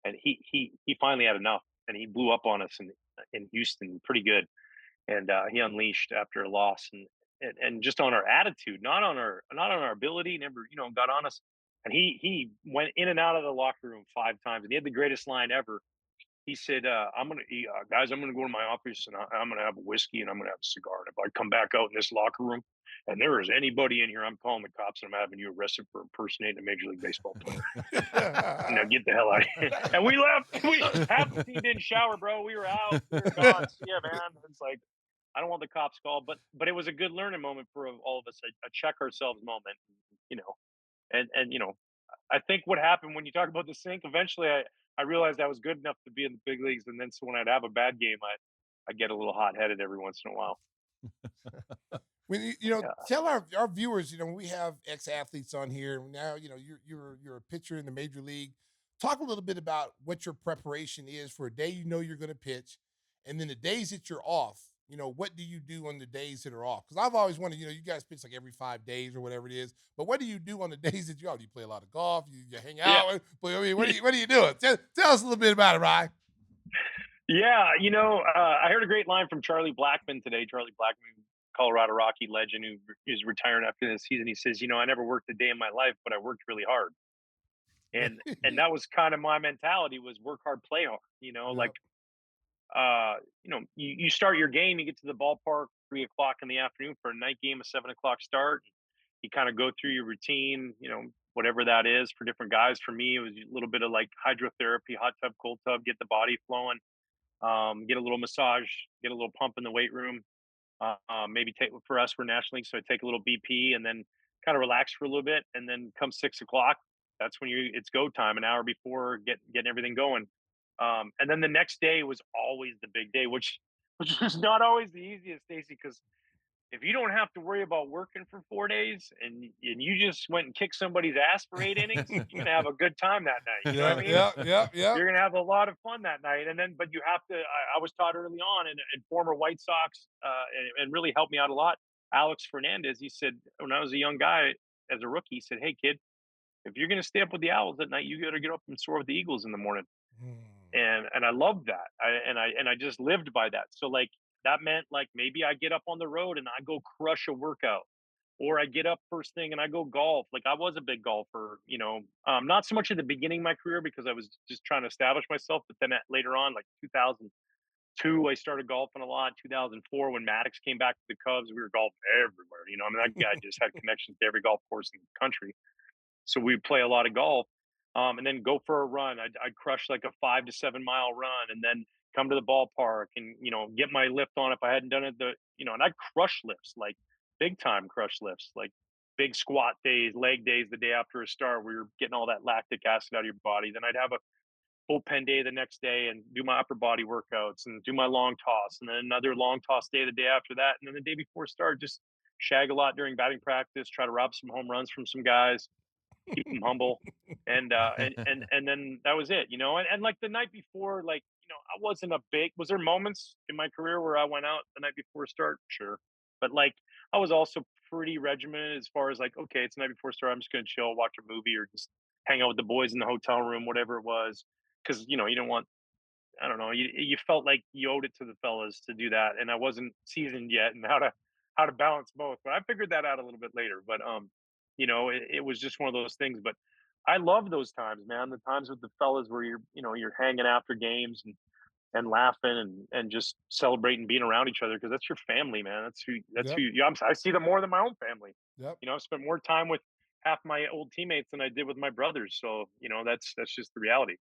And he finally had enough, and he blew up on us in Houston pretty good. And he unleashed after a loss, and just on our attitude, not on our ability, never got on us. And he went in and out of the locker room 5 times, and he had the greatest line ever. He said, guys, I'm gonna go to my office, and I'm gonna have a whiskey, and I'm gonna have a cigar. And if I come back out in this locker room and there is anybody in here, I'm calling the cops, and I'm having you arrested for impersonating a Major League Baseball player. Now get the hell out of here." And we left. Half the team didn't shower, bro. We were out. We were gone. So, yeah, man. It's like, I don't want the cops called, but it was a good learning moment for all of us, a check ourselves moment, you know. And I think what happened when you talk about the sink, eventually I realized I was good enough to be in the big leagues, and then so when I'd have a bad game, I get a little hot headed every once in a while. When Yeah. tell our viewers, when we have ex athletes on here now, you're a pitcher in the major league. Talk a little bit about what your preparation is for a day you're going to pitch, and then the days that you're off. What do you do on the days that are off? Because I've always wanted, you guys pitch like every 5 days or whatever it is. But what do you do on the days that you're off? Do you play a lot of golf? You hang Yeah. out? But I mean, what are you doing? Tell us a little bit about it, Ryan. Yeah, I heard a great line from Charlie Blackmon today. Charlie Blackmon, Colorado Rocky legend, who is retiring after this season. He says, "I never worked a day in my life, but I worked really hard." And that was kind of my mentality, was work hard, play hard. Like you start your game, you get to the ballpark 3 o'clock in the afternoon for a night game, a 7 o'clock start. You kind of go through your routine, whatever that is for different guys. For me, it was a little bit of like hydrotherapy, hot tub, cold tub, get the body flowing, get a little massage, get a little pump in the weight room. Maybe take, for us, we're National League, so I take a little BP and then kind of relax for a little bit. And then come 6 o'clock, that's when it's go time, an hour before getting everything going. And then the next day was always the big day, which was not always the easiest, Stacey, because if you don't have to worry about working for 4 days and you just went and kicked somebody's ass for 8 innings, you're gonna have a good time that night. You know what I mean? Yeah. You're gonna have a lot of fun that night. And then, but you have to. I was taught early on, and former White Sox, and really helped me out a lot. Alex Fernandez, he said when I was a young guy as a rookie, he said, "Hey kid, if you're gonna stay up with the Owls at night, you got to get up and soar with the Eagles in the morning." And I loved that. I just lived by that. So like that meant like maybe I get up on the road and I go crush a workout, or I get up first thing and I go golf. Like I was a big golfer, not so much at the beginning of my career because I was just trying to establish myself, but then later on, like 2002, I started golfing a lot. 2004, when Maddox came back to the Cubs, we were golfing everywhere. I mean, that guy just had connections to every golf course in the country. So we'd play a lot of golf, and then go for a run. I'd crush like a 5 to 7 mile run, and then come to the ballpark and get my lift on if I hadn't done it. And I'd crush lifts, like big time crush lifts, like big squat days, leg days the day after a start where you're getting all that lactic acid out of your body. Then I'd have a bullpen day the next day and do my upper body workouts and do my long toss, and then another long toss day the day after that, and then the day before start just shag a lot during batting practice, try to rob some home runs from some guys, keep them humble, and then that was it. And like the night before, like I wasn't a big. Was there moments in my career where I went out the night before start? Sure, but like I was also pretty regimented as far as like, okay, it's the night before start. I'm just gonna chill, watch a movie, or just hang out with the boys in the hotel room, whatever it was, because you don't want. I don't know. You felt like you owed it to the fellas to do that, and I wasn't seasoned yet, and how to balance both. But I figured that out a little bit later. But it was just one of those things. But I love those times, man. The times with the fellas where you're hanging after games and laughing and just celebrating being around each other because that's your family, man. That's who Yep. I see them more than my own family. Yep. I've spent more time with half my old teammates than I did with my brothers. So that's just the reality.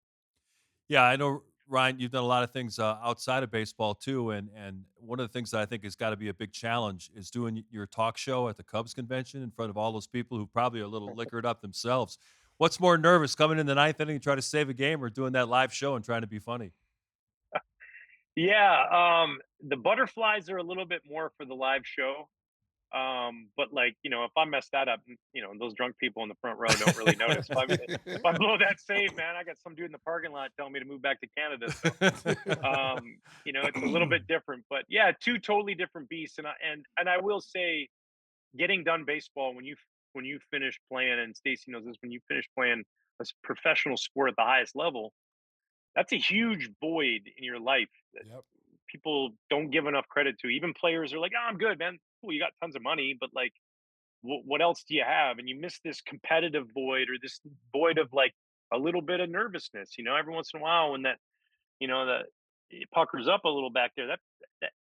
Yeah, I know, Ryan, you've done a lot of things outside of baseball too, and one of the things that I think has got to be a big challenge is doing your talk show at the Cubs convention in front of all those people who probably are a little liquored up themselves. What's more nervous, coming in the ninth inning and trying to save a game, or doing that live show and trying to be funny? Yeah, the butterflies are a little bit more for the live show. But like, if I mess that up, those drunk people in the front row don't really notice. If I blow that save, man, I got some dude in the parking lot telling me to move back to Canada. So, it's a little bit different. But yeah, two totally different beasts. And I will say, getting done baseball when you finish playing, and Stacey knows this, when you finish playing a professional sport at the highest level, that's a huge void in your life that Yep. people don't give enough credit to. Even players are like, "Oh, I'm good, man. Cool, you got tons of money, but like, what else do you have?" And you miss this competitive void or this void of like a little bit of nervousness. Every once in a while when that it puckers up a little back there.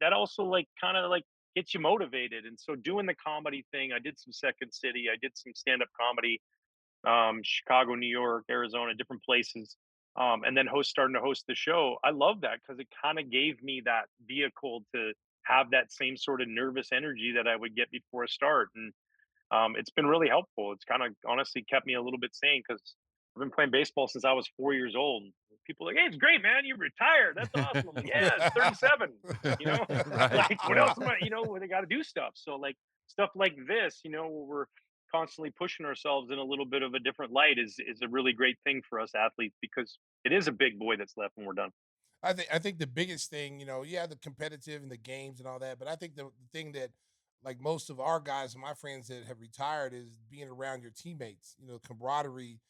That also like kind of like gets you motivated. And so doing the comedy thing, I did some Second City, I did some stand up comedy, Chicago, New York, Arizona, different places. And then starting to host the show. I love that because it kind of gave me that vehicle to have that same sort of nervous energy that I would get before a start. And it's been really helpful. It's kind of honestly kept me a little bit sane because I've been playing baseball since I was 4 years old. People are like, "Hey, it's great, man. You retired. That's awesome." I'm like, "Yeah, it's 37. You know, Right. like what Yeah. else am I? Where they got to do stuff." So like stuff like this, where we're constantly pushing ourselves in a little bit of a different light is a really great thing for us athletes because it is a big void that's left when we're done. I think the biggest thing, yeah, the competitive and the games and all that, but I think the thing that like most of our guys and my friends that have retired is being around your teammates, camaraderie.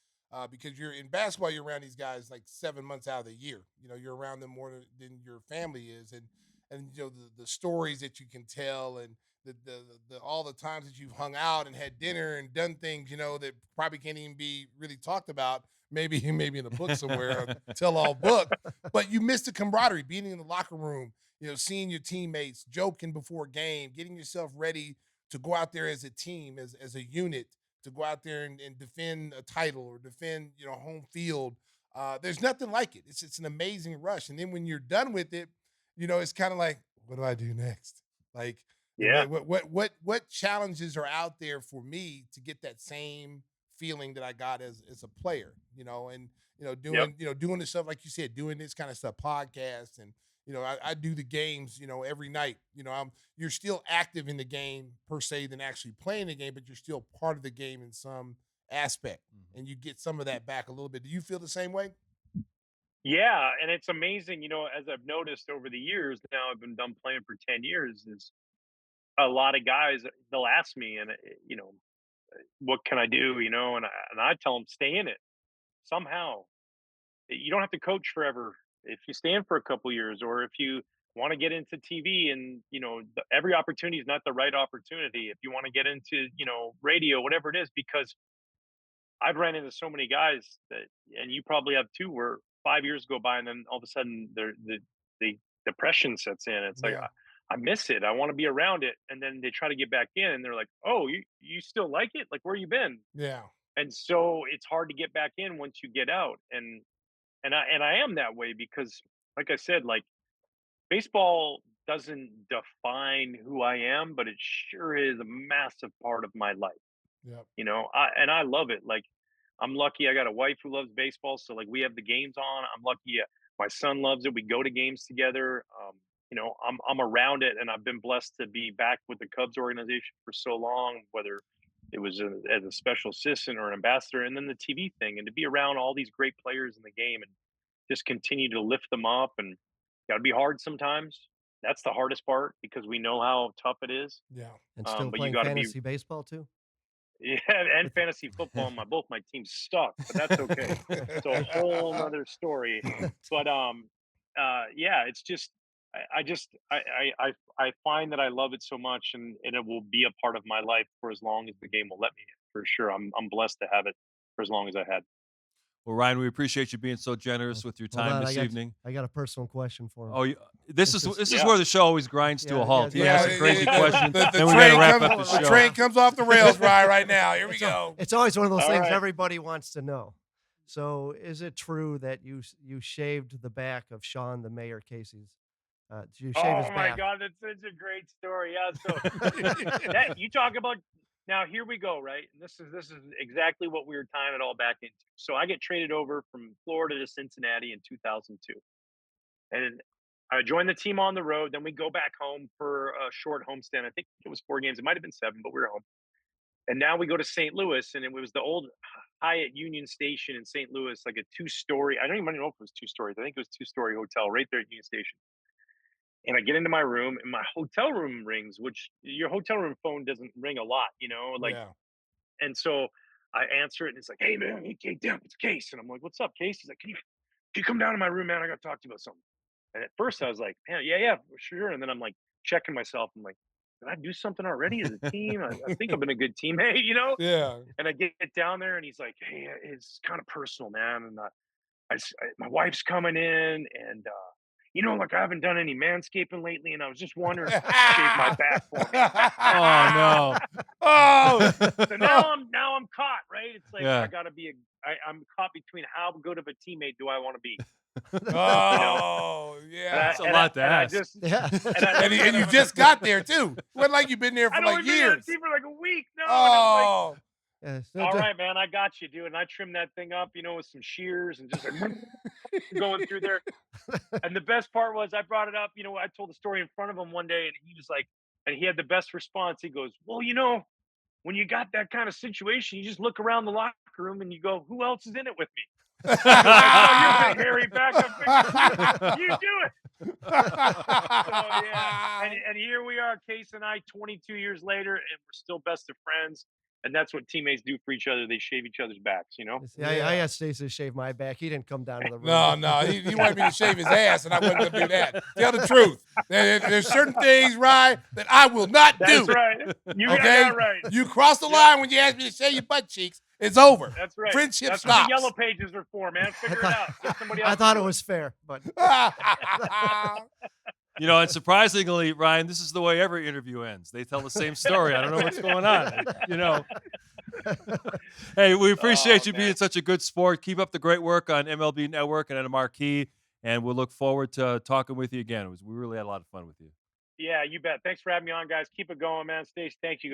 Because you're in basketball, you're around these guys like 7 months out of the year. You're around them more than your family is, and the stories that you can tell and the all the times that you've hung out and had dinner and done things, that probably can't even be really talked about. Maybe maybe in a book somewhere, a tell all book, but you miss the camaraderie, being in the locker room, seeing your teammates, joking before a game, getting yourself ready to go out there as a team, as a unit, to go out there and defend a title or defend, home field. There's nothing like it. It's an amazing rush. And then when you're done with it, it's kind of like, what do I do next? Like, Yeah. what challenges are out there for me to get that same feeling that I got as a player, and Yep. doing the stuff like you said, doing this kind of stuff, podcasts, and I do the games, every night. You're still active in the game per se than actually playing the game, but you're still part of the game in some aspect, Mhm. and you get some of that back a little bit. Do you feel the same way? Yeah, and it's amazing, as I've noticed over the years. Now I've been done playing for 10 years. Is a lot of guys they'll ask me, and what can I do? And I tell them stay in it somehow. You don't have to coach forever. If you stay in for a couple years, or if you want to get into TV, and every opportunity is not the right opportunity. If you want to get into radio, whatever it is, because I've ran into so many guys that, and you probably have too, where 5 years go by and then all of a sudden the depression sets in. It's like Yeah, I miss it. I want to be around it, and then they try to get back in, and they're like, "Oh, you still like it? Like where you been?" yeah, And so it's hard to get back in once you get out. And I am that way because, like I said, like baseball doesn't define who I am, but it sure is a massive part of my life. Yep. I love it. Like, I'm lucky I got a wife who loves baseball, so like we have the games on. I'm lucky my son loves it. We go to games together. I'm around it, and I've been blessed to be back with the Cubs organization for so long, whether it was as a special assistant or an ambassador, and then the TV thing, and to be around all these great players in the game and just continue to lift them up. And got to be hard sometimes. That's the hardest part because we know how tough it is. Yeah. And still But you playing got to be fantasy baseball too. yeah, and fantasy football. Both my teams suck, but that's okay. It's a whole nother story. But yeah, it's just I find that I love it so much, and it will be a part of my life for as long as the game will let me. For sure, I'm blessed to have it for as long as I had. Well, Ryan, we appreciate you being so generous with your Hold time on, this evening. I got a personal question for him. Oh, this is Yeah. where the show always grinds to a Yeah, halt. yeah, He asks a crazy question, The then we got to train wrap comes- up the The show. train comes off the rails, Ryan, right now. Here we It's go. It's always one of those All things right. everybody wants to know. So, is it true that you shaved the back of Sean the Mayor Casey's? Did you shave his Oh my back? God, that's such a great story. Yeah, so that you talk about now. Here we go, right? And this is exactly what we were tying it all back into. So I get traded over from Florida to Cincinnati in 2002, and I joined the team on the road. Then we go back home for a short homestand. I think it was 4 games. It might have been 7, but we were home. And now we go to St. Louis, and it was the old Hyatt Union Station in St. Louis, like a 2-story. I don't even know if it was 2 stories. I think it was 2-story hotel right there at Union Station. And I get into my room, and my hotel room rings, which your hotel room phone doesn't ring a lot, like. Yeah. And so I answer it, and it's like, "Hey man, hey Demp, it's Case." And I'm like, "What's up, Case?" He's like, "Can you come down to my room, man? I got to talk to you about something." And at first I was like, "Man, yeah, for sure." And then I'm like checking myself. I'm like, "Did I do something already as a team? I think I've been a good teammate, you know?" Yeah. And I get down there, and he's like, "Hey, it's kind of personal, man. And my wife's coming in, and like I haven't done any manscaping lately, and I was just wondering if you could shave my back for me." Oh, So now I'm caught, right? It's like Yeah. I gotta be I'm caught between how good of a teammate do I want to be? oh, yeah. That's a lot to ask. Yeah. And you just got there too. It wasn't like you've been there for I'd like only been on the years. team for like a week. No, Oh, Yeah, so and I'm like, do- all right, man, I got you, dude. And I trimmed that thing up, with some shears and just like going through there. And the best part was I brought it up. I told the story in front of him one day, and he was like, and he had the best response. He goes, "Well, when you got that kind of situation, you just look around the locker room and you go, who else is in it with me?" "Oh, you're big hairy backup figure. You do it." So yeah, and here we are, Case and I, 22 years later, and we're still best of friends. And that's what teammates do for each other. They shave each other's backs, See, I Yeah. asked Stacey to shave my back. He didn't come down to the room. no. He wanted me to shave his ass, and I wasn't going to do that. Tell the truth. There's certain things, Ryan, that I will not That's do. right. You got Okay? that right. You cross the line when you ask me to shave your butt cheeks. It's over. That's right. Friendship That's stops. what the yellow pages are for, man. Figure it out. Get somebody else I to thought do it was fair, but And surprisingly, Ryan, this is the way every interview ends. They tell the same story. I don't know what's going on. Hey, we appreciate you being man. such a good sport. Keep up the great work on MLB Network and at Marquee, and we'll look forward to talking with you again. We really had a lot of fun with you. Yeah, you bet. Thanks for having me on, guys. Keep it going, man. Stacey, thank you,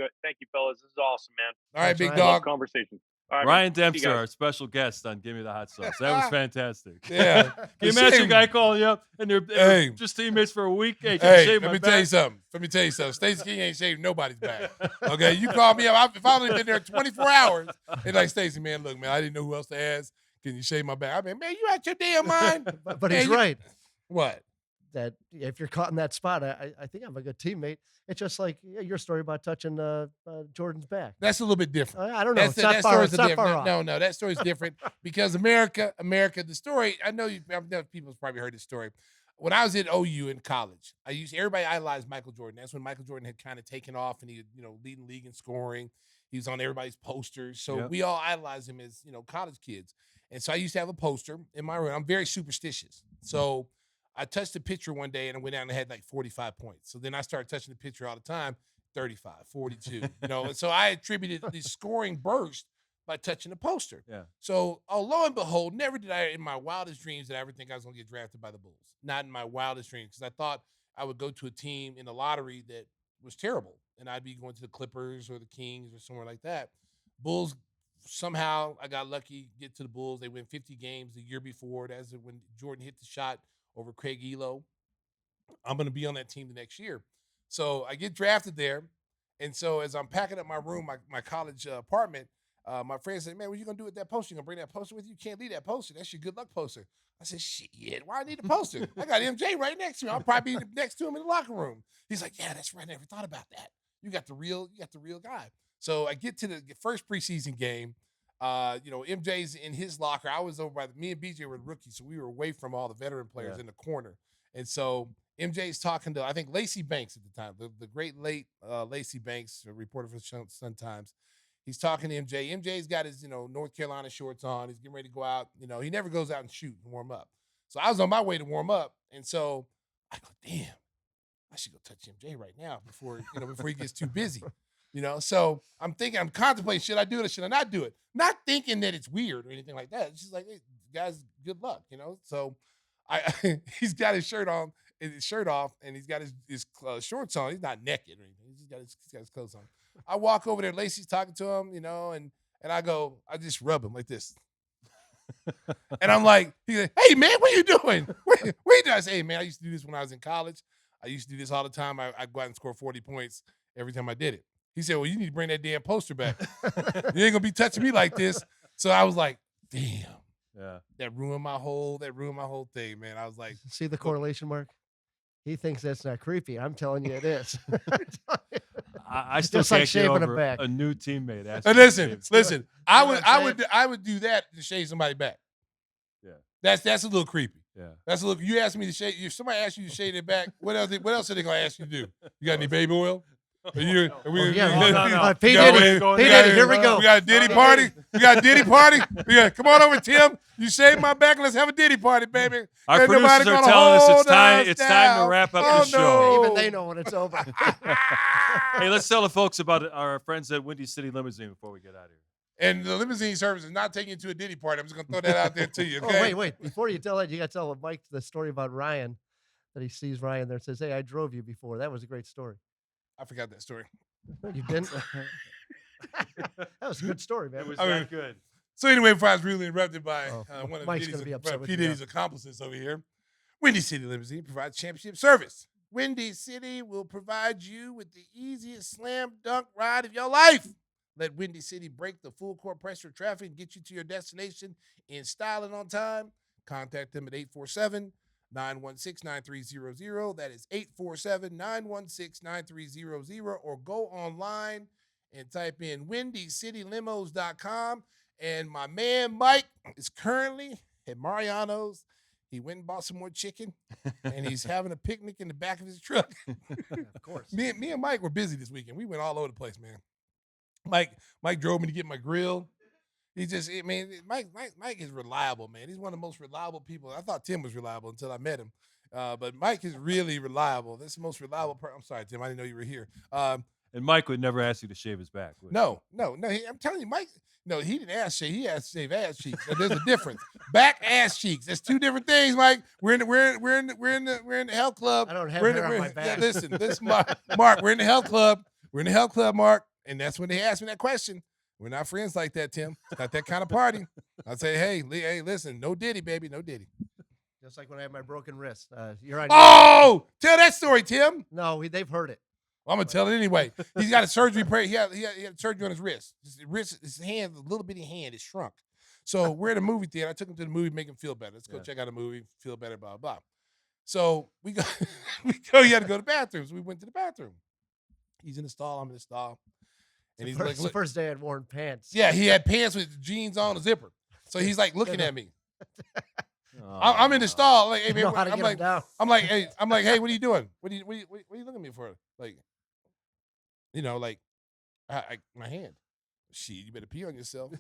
fellas. This is awesome, man. All right, That's big right. Love dog. conversation. All right, Ryan man. See you Dempster, guys. our special guest on Gimme the Hot Sauce. That was fantastic. Yeah. Can you imagine a guy calling you up and they're Hey. just teammates for a week? Hey, can you Hey, shave let my me back? tell you something. Stacey King ain't shaved nobody's back. Okay, you call me up. If I've only been there 24 hours, it's like, "Stacey, man, look, man, I didn't know who else to ask. Can you shave my back?" I mean, man, you out your damn mind? but Man, he's right. What? That if you're caught in that spot, I think I'm a good teammate. It's just like your story about touching Jordan's back. That's a little bit different. I don't know. It's not that far, story's it's not different. far off. No, that story's different because America. The story. I know people's probably heard this story. When I was at OU in college, everybody idolized Michael Jordan. That's when Michael Jordan had kind of taken off and he, leading the league in scoring. He was on everybody's posters, so Yep. we all idolized him as college kids. And so I used to have a poster in my room. I'm very superstitious, so I touched the pitcher one day and I went down and had like 45 points. So then I started touching the pitcher all the time, 35, 42. So I attributed the scoring burst by touching the poster. Yeah. So, lo and behold, never did I, in my wildest dreams, did I ever think I was going to get drafted by the Bulls. Not in my wildest dreams, because I thought I would go to a team in the lottery that was terrible, and I'd be going to the Clippers or the Kings or somewhere like that. Bulls, somehow I got lucky, get to the Bulls. They win 50 games the year before. That's when Jordan hit the shot over Craig Elo. I'm going to be on that team the next year. So I get drafted there. And so as I'm packing up my room, my college apartment, my friend said, man, what are you going to do with that poster? You going to bring that poster with you? You can't leave that poster. That's your good luck poster. I said, shit, why I need a poster? I got MJ right next to me. I'll probably be next to him in the locker room. He's like, yeah, that's right. I never thought about that. You got the real guy. So I get to the first preseason game. MJ's in his locker. I was over by me and BJ were rookies, so we were away from all the veteran players in the corner. And so MJ's talking to, I think, Lacey Banks at the time, the great late Lacey Banks, a reporter for the Sun Times. He's talking to MJ. MJ's got his, North Carolina shorts on. He's getting ready to go out. He never goes out and shoot and warm up. So I was on my way to warm up. And so I go, damn, I should go touch MJ right now before he gets too busy. So I'm contemplating, should I do it or should I not do it? Not thinking that it's weird or anything like that. It's just like, hey, guys, good luck, So he's got his shirt on, his shirt off, and he's got his shorts on. He's not naked or anything. He's got his clothes on. I walk over there. Lacey's talking to him, and I just rub him like this. And I'm like, he's like, hey, man, what are you doing? What are you doing? I say, hey, man, I used to do this when I was in college. I used to do this all the time. I'd go out and score 40 points every time I did it. He said, well, you need to bring that damn poster back. You ain't going to be touching me like this. So I was like, damn. Yeah. That ruined my whole thing, man. I was like. See the correlation, Mark? He thinks that's not creepy. I'm telling you it is. I still Just can't like get shaving over a back. a new teammate. Listen. I would do that to shave somebody back. Yeah. That's a little creepy. Yeah. That's a little. You asked me to shave. If somebody asked you to shave their back, what else are they gonna ask you to do? You got any baby oil? No. P. Diddy, here we go. We got a Diddy party. Come on over, Tim. You shave my back and let's have a Diddy party, baby. Our Ain't nobody producers are gonna telling us hold it's time to wrap up the show. Even they know when it's over. Hey, let's tell the folks about our friends at Windy City Limousine before we get out of here. And the limousine service is not taking you to a Diddy party. I'm just going to throw that out there to you, okay? Oh, wait. Before you tell that, you got to tell Mike the story about Ryan, that he sees Ryan there and says, hey, I drove you before. That was a great story. I forgot that story. You didn't? That was a good story, man. It was that good. So anyway, before I was really interrupted by one of Mike's gonna be upset with P. you Diddy's accomplices over here, Windy City Limousine provides championship service. Windy City will provide you with the easiest slam dunk ride of your life. Let Windy City break the full court pressure of traffic and get you to your destination in style and on time. Contact them at 847-916-9300. That is 847-916-9300. Or go online and type in WindyCityLimos.com. And my man Mike is currently at Mariano's. He went and bought some more chicken, and he's having a picnic in the back of his truck. Of course. Me and Mike were busy this weekend. We went all over the place, man. Mike drove me to get my grill. Mike is reliable, man. He's one of the most reliable people. I thought Tim was reliable until I met him. But Mike is really reliable. That's the most reliable person. I'm sorry, Tim. I didn't know you were here. And Mike would never ask you to shave his back. No. I'm telling you, Mike. No, he didn't ask shave. He asked to shave ass cheeks. There's a difference. Back, ass cheeks. That's two different things, Mike. We're in the health club. I don't have hair on my back. Yeah, listen, Mark. We're in the health club. We're in the health club, Mark. And that's when they asked me that question. We're not friends like that, Tim. It's not that kind of party. I say, hey, listen, no Diddy, baby, no Diddy. Just like when I had my broken wrist. You're on. Oh, tell that story, Tim. No, they've heard it. Well, I'm gonna tell it anyway. He's got a surgery. He had surgery on his wrist. His hand, the little bitty hand, is shrunk. So we're at a movie theater. I took him to the movie, make him feel better. Let's go check out a movie, feel better, blah blah. So we go. He had to go to the bathroom. So we went to the bathroom. He's in the stall. I'm in the stall. And he's the first day I'd worn pants. Yeah, he had pants with jeans on, a zipper. So he's like looking at me. I'm in the stall. Like, hey, man, I'm like, hey, what are you doing? What are you looking at me for? Like, my hand. Shit, you better pee on yourself.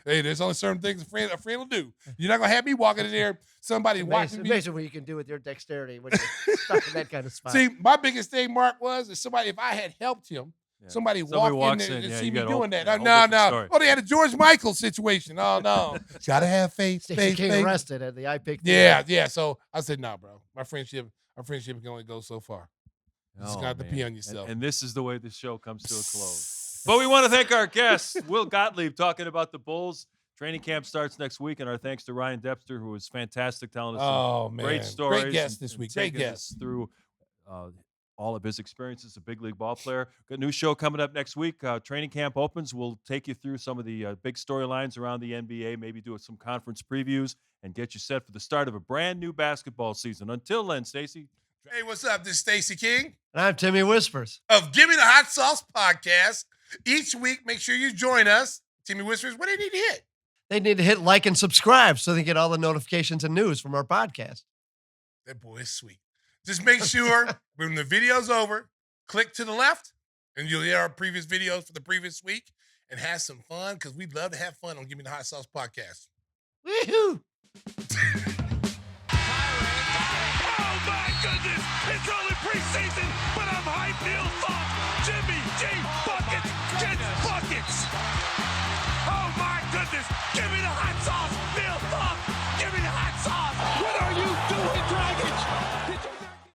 There's only certain things a friend will do. You're not gonna have me walking in there, somebody watching me. Amazing what you can do with your dexterity when you're stuck in that kind of spot. See, my biggest thing, Mark, was if I had helped him, Somebody Somebody walk in walks there in, and yeah, see you me got doing that. yeah, Oh, whole no, different no. story. Oh, they had a George Michael situation. Oh, no. Gotta have faith, Stacey faith, King faith. arrested at the iPick. Yeah. So I said, nah, bro. Our friendship can only go so far. You just Oh, got to man. pee on yourself. And this is the way the show comes to a close. But we want to thank our guests, Will Gottlieb, talking about the Bulls. Training camp starts next week, and our thanks to Ryan Dempster, who was fantastic, telling us some great stories. Great guest this and week. Great taking guest. us through all of his experience as a big league ball player. Got a new show coming up next week. Training camp opens. We'll take you through some of the big storylines around the NBA, maybe do some conference previews, and get you set for the start of a brand new basketball season. Until then, Stacey. Hey, what's up? This is Stacey King And I'm Timmy Whispers. of Gimme the Hot Sauce podcast. Each week, make sure you join us. Timmy Whispers, what do they need to hit? They need to hit like and subscribe so they get all the notifications and news from our podcast. That boy is sweet. Just make sure when the video's over, click to the left, and you'll hear our previous videos for the previous week and have some fun because we'd love to have fun on Gimme the Hot Sauce podcast. Woohoo!